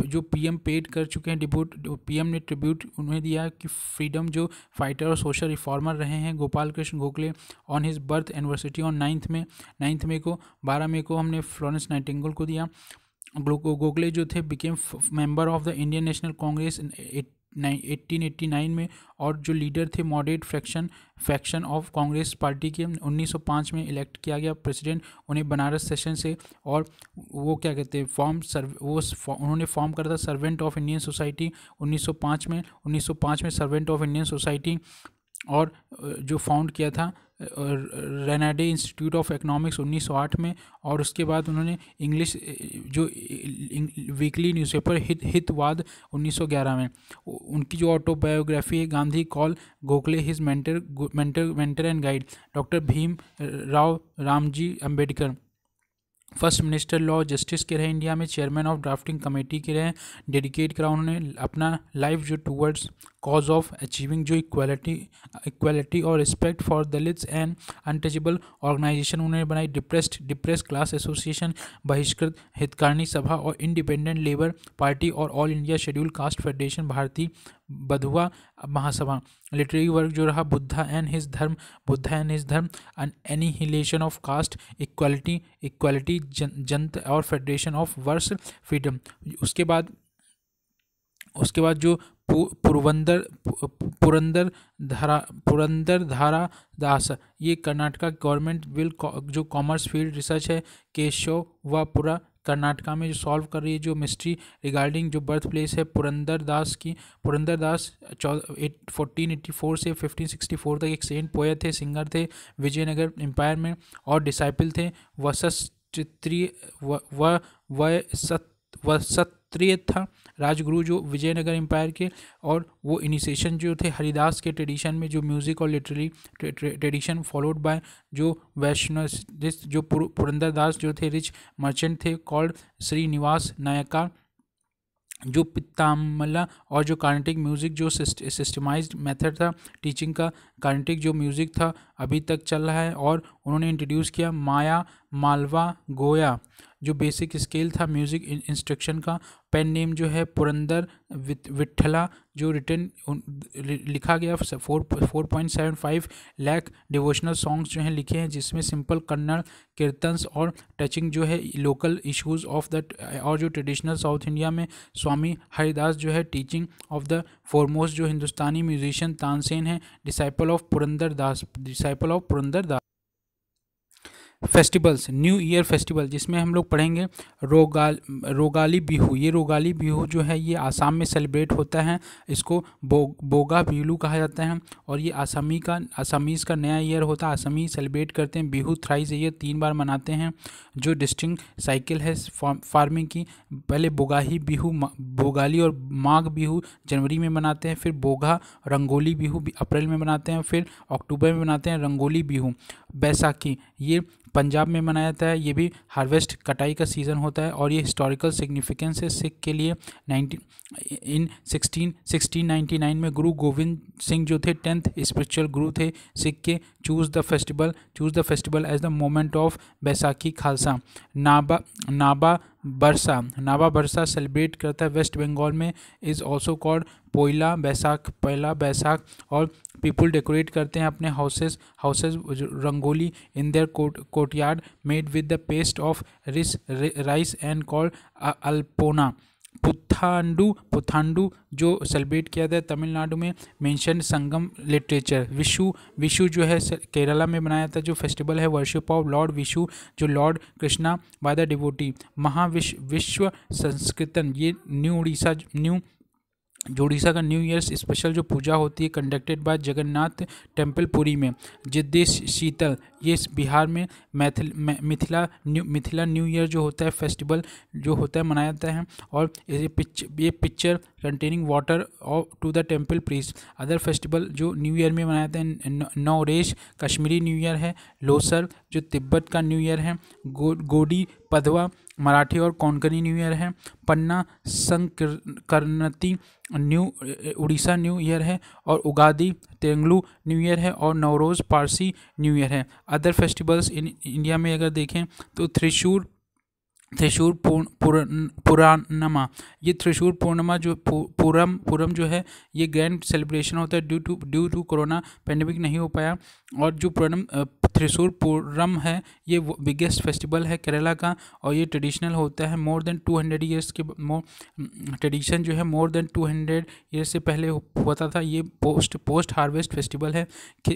जो पीएम पेड कर चुके हैं पीएम ने ट्रिब्यूट उन्हें दिया कि फ्रीडम जो फाइटर और सोशल रिफॉर्मर रहे हैं Gopal Krishna Gokhale. On his birth anniversary on 9 मई को 12 मई को हमने फ्लोरेंस नाइटिंगेल को दिया। गोखले जो थे became member of the Indian national congress 1889 में, और जो लीडर थे moderate faction of congress party के। 1905 में इलेक्ट किया गया प्रेसिडेंट उन्हें बनारस सेशन से। और वो क्या कहते हैं उन्होंने फॉर्म करा था सर्वेंट ऑफ इंडियन सोसाइटी 1905 में सर्वेंट ऑफ इंडियन सोसाइटी। और जो फाउंड किया था रेनाडे इंस्टीट्यूट ऑफ इकोनॉमिक्स 1908 में। और उसके बाद उन्होंने इंग्लिश जो वीकली न्यूज़पेपर हितवाद 1911 में। उनकी जो ऑटोबायोग्राफी है Gandhi call Gokhale his mentor and guide. Doctor Bhim Rao Ramji Ambedkar first minister law justice के रहे इंडिया में, चेयरमैन ऑफ ड्राफ्टिंग कमेटी के रहे। डेडिकेट करा उन्होंने अपना लाइफ जो टूवर्ड्स कॉज ऑफ अचीविंग जो इक्वालिटी और respect for Dalits and untouchable organisation उन्होंने बनाई। Depress class association, Bahishkrit Hitakarini Sabha और इंडिपेंडेंट लेबर पार्टी और all India schedule caste federation, Bharatiya बधुआ महासभा। लिटरेरी वर्क जो रहा Buddha and his dharma an annihilation of caste equality Janata और फेडरेशन ऑफ वर्स फ्रीडम। उसके बाद जो पुरंदर धारा दास, ये कर्नाटका गवर्नमेंट विल जो कॉमर्स फील्ड रिसर्च है केशवपुरा कर्नाटका में जो सॉल्व कर रही है जो मिस्ट्री रिगार्डिंग जो बर्थ प्लेस है पुरंदर दास 1484 से 1564 तक एक सेंट पोएट थे, सिंगर थे विजयनगर एम्पायर में, और डिसाइपल थे क्षत्रिय था राजगुरु जो विजयनगर एम्पायर के। और वो इनिशिएशन जो थे हरिदास के ट्रेडिशन में जो म्यूज़िक और लिटरेरी ट्रेडिशन फॉलोड बाय जो वैष्णव जो पुरंदर दास जो थे रिच मर्चेंट थे कॉल्ड श्रीनिवास नायका जो पित्तामला। और जो कार्नेटिक म्यूज़िक जो सिस्टमाइज्ड मेथड था टीचिंग का, कार्नेटिक जो म्यूज़िक था अभी तक चल रहा है। और उन्होंने इंट्रोड्यूस किया माया मालवा गोया जो बेसिक स्केल था म्यूज़िक इंस्ट्रक्शन का। पेन नेम जो है पुरंदर विट्ठला जो लिखा गया 4.75 लाख डिवोशनल सॉन्ग्स जो हैं लिखे हैं, जिसमें सिंपल कन्नड़ कीर्तन्स और टचिंग जो है लोकल इश्यूज ऑफ द। और जो ट्रेडिशनल साउथ इंडिया में स्वामी हरिदास जो है टीचिंग ऑफ द फॉरमोस्ट जो हिंदुस्तानी म्यूजिशियन तानसेन है disciple of Purandar Das. Festivals, new year festival जिसमें हम लोग पढ़ेंगे रोगाली बिहू। ये रोगाली बिहू जो है ये आसाम में सेलिब्रेट होता है, इसको बोगा बिहू कहा जाता है। और ये आसामीज़ का नया ईयर होता है, आसामी सेलिब्रेट करते हैं बिहू थ्राइस ईयर 3 बार मनाते हैं। जो डिस्टिंक्ट साइकिल है फार्मिंग की, पहले बोगाली और माघ बिहू जनवरी में मनाते हैं, फिर बोगा रंगोली बिहू अप्रैल में मनाते हैं, फिर अक्टूबर में मनाते हैं रंगोली बिहू। बैसाखी ये पंजाब में मनाया जाता है, ये भी हार्वेस्ट कटाई का सीज़न होता है। और ये हिस्टोरिकल सिग्निफिकेंस है सिख के लिए। 1699 में गुरु गोविंद सिंह जो थे 10th स्पिरिचुअल गुरु थे सिख के, choose the festival as the moment of Baisakhi Khalsa. Naba Barsha celebrate करता है वेस्ट बंगाल में, इज़ ऑल्सो कॉल्ड पहला बैसाख। और पीपल डेकोरेट करते हैं अपने houses rangoli in their courtyard made with the paste of rice and called alpona. Puthandu जो सेलिब्रेट किया जाता है तमिलनाडु में, मेंशन संगम लिटरेचर। विशु जो है केरला में मनाया जाता है जो फेस्टिवल है वर्शिप ऑफ लॉर्ड विशु, जो Lord Krishna by the devotee. विश्व संस्कृतन, ये जो उड़ीसा का न्यू ईयर स्पेशल जो पूजा होती है conducted by Jagannath temple Puri में। जिद्देश शीतल, ये बिहार में मिथिला न्यू ईयर जो होता है फेस्टिवल जो होता है मनाया जाता है। और ये picture containing water to the temple priest. Other festival जो न्यू ईयर में मनाया जाता है, नवरेश कश्मीरी न्यू ईयर है, लोसर जो तिब्बत का न्यू ईयर है, गोडी पदवा मराठी और कोंकणी न्यू ईयर है, Pana Sankranti new Orissa new year है, और उगादी तेलुगु न्यू ईयर है, और नवरोज़ पारसी न्यू ईयर है। अदर फेस्टिवल्स इन इंडिया में अगर देखें तो त्रिशूर पूर्णिमा, ये त्रिशूर पूर्णिमा जो पूरम जो है ये ग्रैंड सेलिब्रेशन होता है, ड्यू टू कोरोना पेंडेमिक नहीं हो पाया। और जो त्रिशूर पूरम है ये बिगेस्ट फेस्टिवल है केरला का, और ये ट्रेडिशनल होता है मोर देन 200 ईयर्स के ट्रेडिशन जो है मोर देन 200 ईयर्स से पहले होता था। ये पोस्ट हार्वेस्ट फेस्टिवल है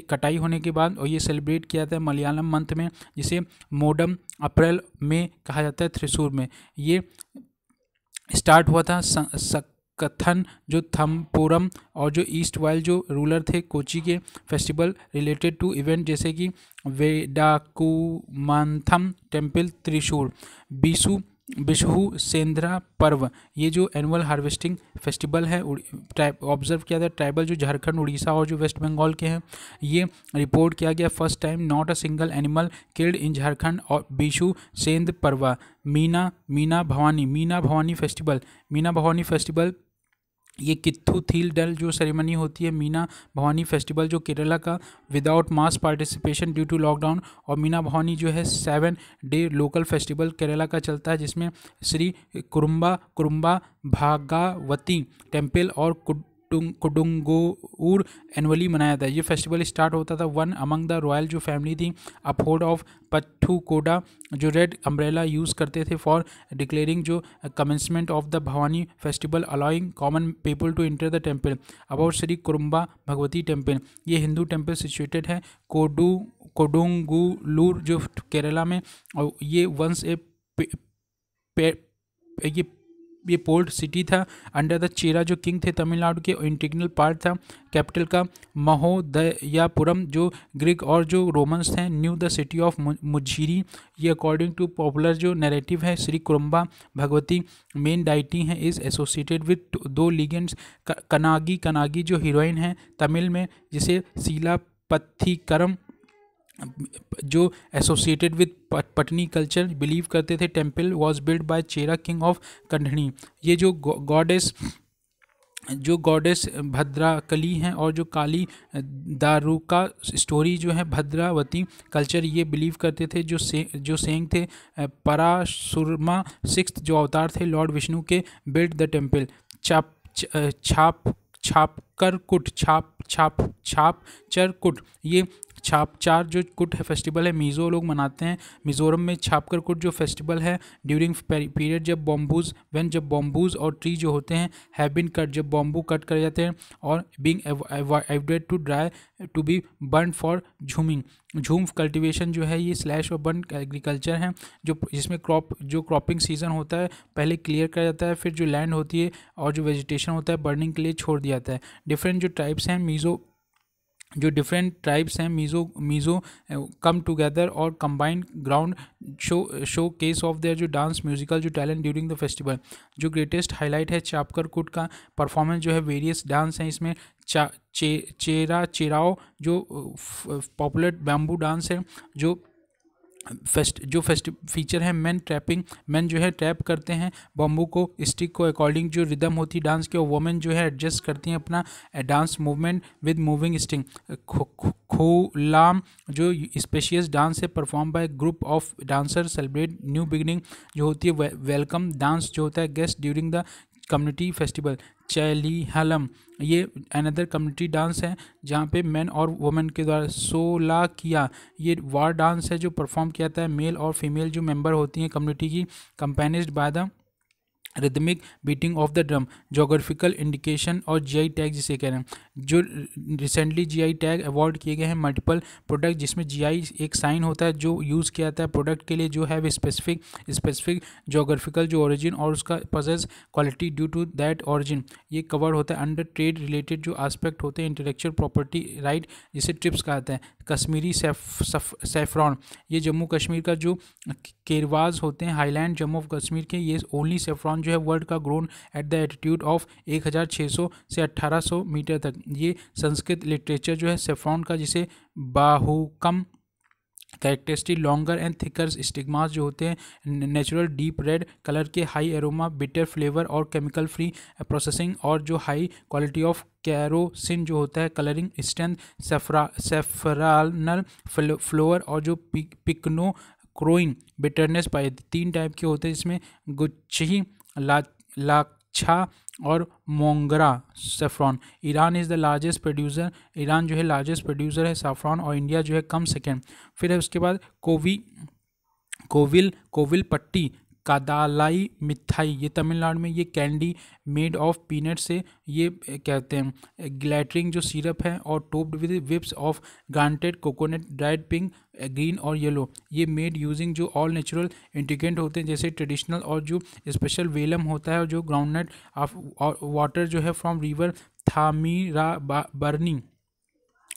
कटाई होने के बाद, और ये सेलिब्रेट किया जाता है मलयालम मंथ में, जिसे मोडम अप्रैल में कहा जाता है त्रिशूर में। ये स्टार्ट हुआ था कथन जो थम्पुरम और जो ईस्ट वाइल जो रूलर थे कोची के फेस्टिवल रिलेटेड टू इवेंट जैसे कि वेडाकुमांथम टेम्पल त्रिशूर, बिशहू सेंद्रा पर्व, ये जो एनुअल हार्वेस्टिंग फेस्टिवल है ऑब्जर्व किया था ट्राइबल जो झारखंड उड़ीसा और जो वेस्ट बंगाल के हैं। ये रिपोर्ट किया गया first time not a single animal killed in Jharkhand. और बिशु सेंद पर्वा, मीना भवानी फेस्टिवल ये कित्थू थील डल जो सेरेमनी होती है मीना भवानी फेस्टिवल जो केरला का without mass participation due to lockdown. और मीना भवानी जो है 7 डे लोकल फेस्टिवल केरला का चलता है, जिसमें श्री कुरुम्बा भागावती टेम्पल और कुडुंगूर एनुअली मनाया जाता है। ये फेस्टिवल स्टार्ट होता था वन अमंग द रॉयल जो फैमिली थी अपहोल्ड ऑफ पट्ठुकोडा जो रेड अम्ब्रेला यूज़ करते थे फॉर डिक्लेयरिंग जो commencement of the Bhavani festival allowing common people to enter the temple. About Shri Kurumba Bhagavati temple, ये हिंदू टेम्पल सिचुएटेड है कोडुंगुलूर जो केरला में, और ये वंस ये पोर्ट सिटी था अंडर द चेरा जो किंग थे तमिलनाडु के, इंटीग्रल पार्ट था कैपिटल का। महोदयापुरम जो ग्रीक और जो रोमन्स थे near the city of Muziris, ये अकॉर्डिंग टू पॉपुलर जो नैरेटिव है श्री कुरुम्बा भगवती मेन डाइटी हैं is associated with 2 legends. Kannagi जो हीरोइन है तमिल में जिसे शीला पत्थीकरम जो associated with Pattini culture believe करते थे। Temple was build by Chera king of कंढनी। ये जो गॉडेस भद्राकली हैं और जो काली दारुका स्टोरी जो है भद्रावती कल्चर ये बिलीव करते थे। जो सेंग थे पराशुरमा 6th जो अवतार थे लॉर्ड विष्णु के बिल्ड द टेम्पल। छापचरकुट, ये छापचार जो कुट है फेस्टिवल है मिज़ो लोग मनाते हैं। मिज़ोरम में छापकर कुट जो फेस्टिवल है ड्यूरिंग पीरियड जब बॉम्बूज और ट्री जो होते हैं हैव बीन कट, जब बॉम्बू कट कर जाते हैं और being avoided to dry to be burn for jhum cultivation जो है ये स्लैश और बर्न एग्रीकल्चर है जो जिसमें क्रॉपिंग सीजन होता है पहले क्लियर किया जाता है, फिर जो लैंड होती है और जो वेजिटेशन होता है बर्निंग के लिए छोड़ दिया जाता है। डिफरेंट जो ट्राइब्स हैं मीज़ो कम टुगेदर और combined ground show case of their जो डांस म्यूजिकल जो टैलेंट ड्यूरिंग द फेस्टिवल। जो ग्रेटेस्ट हाईलाइट है चापकर कुट का परफॉर्मेंस जो है वेरियस डांस हैं इसमें चेराओ जो पॉपुलर बैम्बू डांस है जो फेस्ट फीचर है मैन ट्रैपिंग, मैन जो है ट्रैप करते हैं बम्बू को स्टिक को अकॉर्डिंग जो रिदम होती है डांस की, और वुमेन जो है एडजस्ट करती हैं अपना dance movement with moving sting. खोलाम जो स्पेशियस डांस है perform by group of dancer celebrate new beginning जो होती है। वेलकम डांस जो होता है guest during the community festival. चैलीहलम ये अनदर कम्युनिटी डांस है जहाँ पे मैन और वुमेन के द्वारा। सोलाकिया ये वार डांस है जो परफॉर्म किया जाता है मेल और फीमेल जो मेंबर होती हैं कम्युनिटी की, accompanied by the rhythmic beating of the drum. Geographical indication और जीआई टैग जिसे कह रहे हैं, जो रिसेंटली जीआई टैग अवार्ड किए गए हैं मल्टीपल प्रोडक्ट, जिसमें जीआई एक साइन होता है जो यूज़ किया जाता है प्रोडक्ट के लिए जो है स्पेसिफिक जोग्राफिकल जो ओरिजिन और उसका possess quality due to that origin. ये कवर होता है अंडर ट्रेड रिलेटेड जो एस्पेक्ट होते हैं इंटेलेक्चुअल प्रॉपर्टी राइट जिसे ट्रिप्स कहा जाता है। कश्मीरी सैफरॉन ये जम्मू कश्मीर का जो केरवाज होते हैं हाईलैंड जम्मू ऑफ कश्मीर के, ये ओनली सेफ्रॉन जो है वर्ल्ड का grown at the altitude of 1600 से 1800 मीटर तक। ये संस्कृत लिटरेचर जो है सेफ्रॉन का जिसे बाहुकम characteristic longer and thicker stigmas जो होते हैं नेचुरल डीप रेड कलर के, हाई एरोमा बिटर फ्लेवर और केमिकल फ्री प्रोसेसिंग, और जो हाई क्वालिटी ऑफ कैरोसिन जो होता है कलरिंग स्ट्रेंथ, सेफ्रानल फ्लोअर और जो पिकनो क्रोइन बिटरनेस पाए। 3 टाइप के होते हैं इसमें गुच्छी लाक्षा और Mongra saffron. Iran is the largest producer, Iran जो है लार्जेस्ट प्रोड्यूसर है साफ्रॉन, और इंडिया जो है कम सेकेंड। फिर है उसके बाद कोविल पट्टी कादालाई मिठाई ये तमिलनाडु में, ये कैंडी मेड ऑफ पीनट से ये कहते हैं। ग्लैटरिंग जो सिरप है और topped with whips of grated coconut dried pink green और येलो, ये मेड यूजिंग जो ऑल नेचुरल इंग्रेडिएंट होते हैं जैसे ट्रेडिशनल और जो स्पेशल वेलम होता है और जो ग्राउंडनट और वाटर जो है फ्रॉम रिवर थामीराबरनी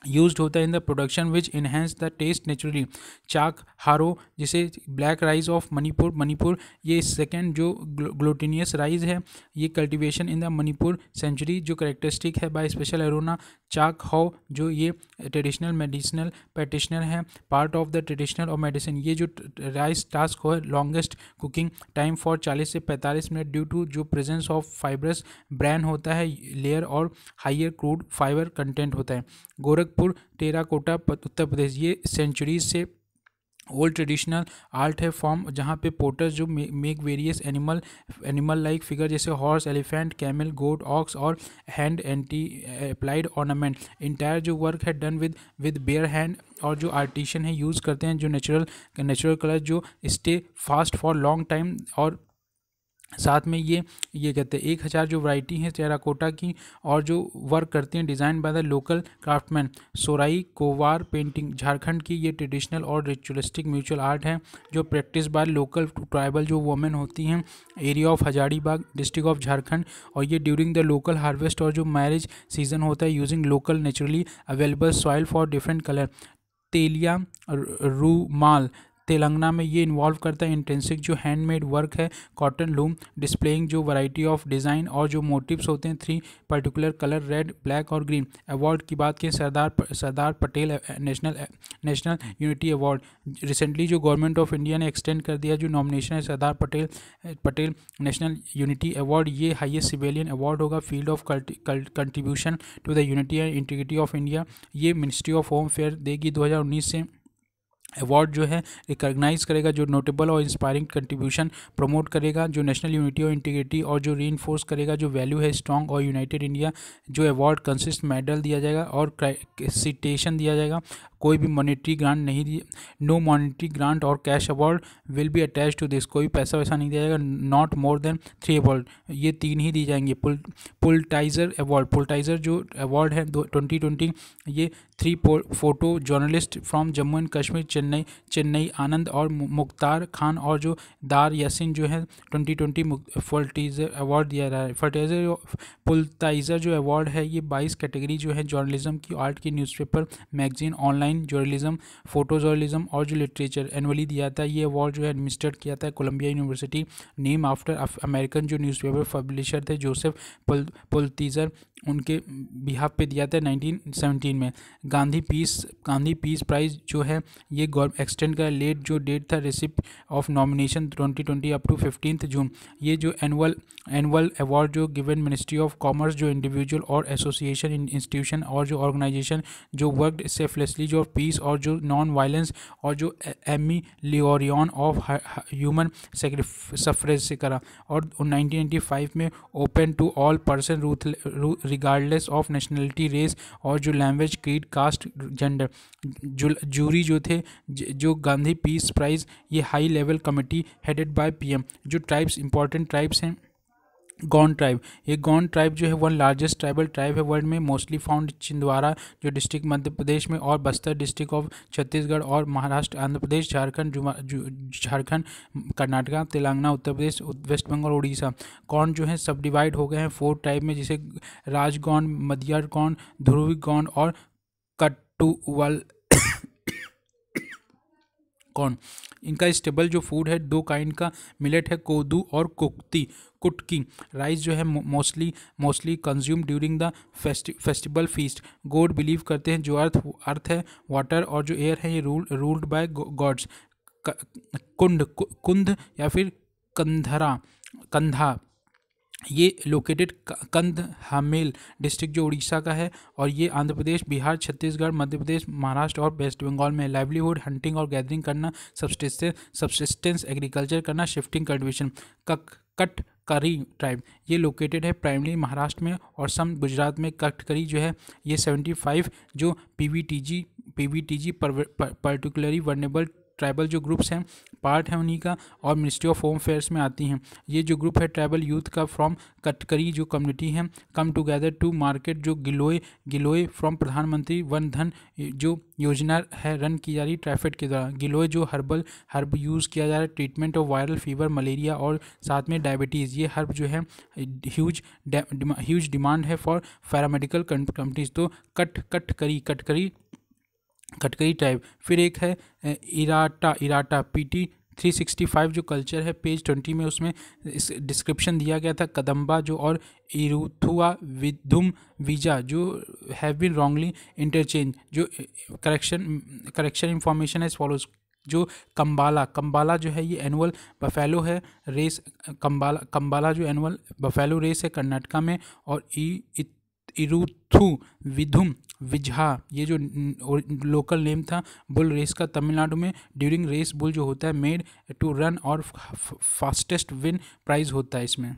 यूज्ड होता है in the production which enhance the taste naturally. Chak Hao जिसे ब्लैक राइस ऑफ मणिपुर ये सेकेंड जो ग्लूटिनियस राइस है, ये cultivation in the Manipur century जो करेक्टरिस्टिक है by special aroma. Chakhao जो ये ट्रेडिशनल मेडिसिनल प्रैक्टिशनर है पार्ट ऑफ द ट्रेडिशनल और मेडिसिन। ये जो राइस टास्क हो लॉन्गेस्ट कुकिंग टाइम फॉर 40 से 45 मिनट ड्यू टू जो प्रेजेंस ऑफ फाइब्रस ब्रैन होता है लेयर और हाइयर क्रूड फाइबर कंटेंट होता है। गोरखपुर टेराकोटा उत्तर प्रदेश, ये सेंचुरीज से ओल्ड ट्रेडिशनल आर्ट है फॉर्म जहाँ पे पोटर्स जो make various animal like figure जैसे हॉर्स एलिफेंट कैमल गोट ऑक्स और hand anti applied ornament. Entire जो वर्क है डन विद बेयर हैंड, और जो आर्टिशियन है यूज़ करते हैं जो नेचुरल कलर जो stay fast for long time. और साथ में ये कहते हैं 1000 जो वैरायटी है टेराकोटा की और जो वर्क करते हैं design by the local craftsman. Sohrai Khovar painting Jharkhand की, ये ट्रेडिशनल और रिचुअलिस्टिक म्यूचुअल आर्ट है जो प्रैक्टिस बाय लोकल ट्राइबल जो वुमेन होती हैं। Area of Hazaribagh district of Jharkhand, और ये ड्यूरिंग द लोकल हार्वेस्ट और जो मैरिज सीजन होता है using local naturally available soil for different colour. Telia Rumal Telangana में, ये इन्वॉल्व करता है इंटेंसिव जो हैंडमेड वर्क है कॉटन लूम डिस्प्लेइंग जो वैरायटी ऑफ डिज़ाइन और जो मोटिव्स होते हैं 3 पर्टिकुलर कलर रेड ब्लैक और ग्रीन। अवार्ड की बात करें Sardar Patel national unity award, recently जो गवर्नमेंट ऑफ इंडिया ने एक्सटेंड कर दिया जो नॉमिनेशन है Sardar Patel national unity award. ये हाईएस्ट सिविलियन अवार्ड होगा field of contribution to the unity and integrity of India. ये मिनिस्ट्री ऑफ होम अफेयर देगी 2019 से। अवार्ड जो है रिकॉग्नाइज करेगा जो नोटेबल और इंस्पायरिंग कंट्रीब्यूशन प्रमोट करेगा जो नेशनल यूनिटी और इंटीग्रिटी, और जो रीइंफोर्स करेगा जो वैल्यू है स्ट्रॉन्ग और यूनाइटेड इंडिया। जो अवार्ड कंसिस्ट मेडल दिया जाएगा और सिटेशन दिया जाएगा। कोई भी मॉनेटरी ग्रांट नहीं दी, नो मॉनेटरी ग्रांट और cash award will be attach to this, कोई पैसा वैसा नहीं दिया जाएगा। नॉट मोर देन 3 अवार्ड, ये 3 ही दी जाएंगे। पुलटाइजर अवार्ड, पुलटाइजर जो अवार्ड है 2020, ये 3 photo journalist from Jammu and Kashmir Chennai Anand और मुख्तार खान और जो दार यासिन जो है 2020 पुलटाइजर अवार्ड दिया रहा है। पुलटाइजर जो अवार्ड है ये 22 कैटेगरी जो है जर्नलिज्म की, आर्ट की, newspaper magazine online journalism, photo journalism और जो लिटरेचर एनुअली दिया जाता है। ये अवार्ड जो है एडमिनिस्ट्रेट किया जाता है Columbia university, name after American जो न्यूज़पेपर पब्लिशर थे जोसेफ पुलटीजर। उनके बिहाफ पे दिया था 1917 में। गांधी पीस प्राइज़ जो है ये एक्सटेंड का लेट जो डेट था receipt of nomination 2020 up to 15 June. ये जो एनुअल अवार्ड जो गिवन मिनिस्ट्री ऑफ कॉमर्स जो इंडिविजुअल और एसोसिएशन इंस्टीट्यूशन और जो ऑर्गेनाइजेशन जो वर्कड सेल्फलेसली जो पीस और जो नॉन वायलेंस और जो amelioration of human suffrage से करा। और 1995 में open to all person regardless of nationality race और जो language creed caste gender. Jury जो थे जो गांधी पीस प्राइज़ ये high level committee headed by PM. जो ट्राइब्स इंपॉर्टेंट ट्राइब्स हैं गौंड ट्राइब। ये गौंड ट्राइब जो है वन लार्जेस्ट ट्राइबल ट्राइब है वर्ल्ड में, मोस्टली फाउंड छिंदवाड़ा जो डिस्ट्रिक्ट मध्य प्रदेश में और बस्तर डिस्ट्रिक्ट ऑफ छत्तीसगढ़ और महाराष्ट्र आंध्र प्रदेश झारखंड कर्नाटका तेलंगाना उत्तर प्रदेश वेस्ट बंगाल उड़ीसा। गौंड जो है सब डिवाइड हो गए हैं 4 टाइप में, जैसे राजगौंड, मदियर गौंड, ध्रुवी गौंड और कट्टुवल कौन। इनका स्टेबल जो फूड है 2 काइंड का मिलेट है, कोदू और कुटकी। राइस जो है mostly consume during the festival feast. God believe करते हैं जो अर्थ है वाटर और जो एयर है ये रूल्ड बाय गॉड्स। कुंद या फिर कंधा ये लोकेटेड कंधमाल डिस्ट्रिक्ट जो उड़ीसा का है और ये आंध्र प्रदेश, बिहार, छत्तीसगढ़, मध्य प्रदेश, महाराष्ट्र और वेस्ट बंगाल में। लाइवलीहुड हंटिंग और गैदरिंग करना, सब्सिस्टेंस एग्रीकल्चर करना, शिफ्टिंग कल्टिवेशन। कटकरी ट्राइब ये लोकेटेड है प्राइमरी महाराष्ट्र में और सम गुजरात में। कटकरी जो है ये 75 जो पीवीटीजी पर्टिकुलरली वर्नेबल ट्राइबल जो ग्रुप्स हैं पार्ट है उन्हीं का और मिनिस्ट्री ऑफ होम अफेयर्स में आती हैं। ये जो ग्रुप है ट्राइबल यूथ का फ्रॉम कटकरी जो कम्युनिटी है कम टुगेदर टू मार्केट जो गिलोय फ्रॉम प्रधानमंत्री वन धन जो योजना है रन की जा रही ट्राइफेड के द्वारा। गिलोय जो हर्ब यूज़ किया जा रहा है treatment of viral fever, malaria और साथ में डायबिटीज़। ये हर्ब जो है ह्यूज डिमांड है फॉर पैरामेडिकल कंपनीज। तो कटकरी टाइप। फिर एक है इराटा पीटी 365 जो कल्चर है पेज 20 में उसमें इस डिस्क्रिप्शन दिया गया था। कदम्बा जो और इरुथुआ विधुम वीजा जो हैव बीन रॉन्गली इंटरचेंज। जो करेक्शन इंफॉर्मेशन है फॉलोज। जो कंबाला जो है ये एनुअल बफेलो है रेस। कंबाला जो एनुअल बफेलो रेस है कर्नाटका में। और इरुथु विधुम विजहा ये जो लोकल नेम था बुल रेस का तमिलनाडु में। ड्यूरिंग रेस बुल जो होता है मेड टू रन और फास्टेस्ट विन प्राइज होता है इसमें।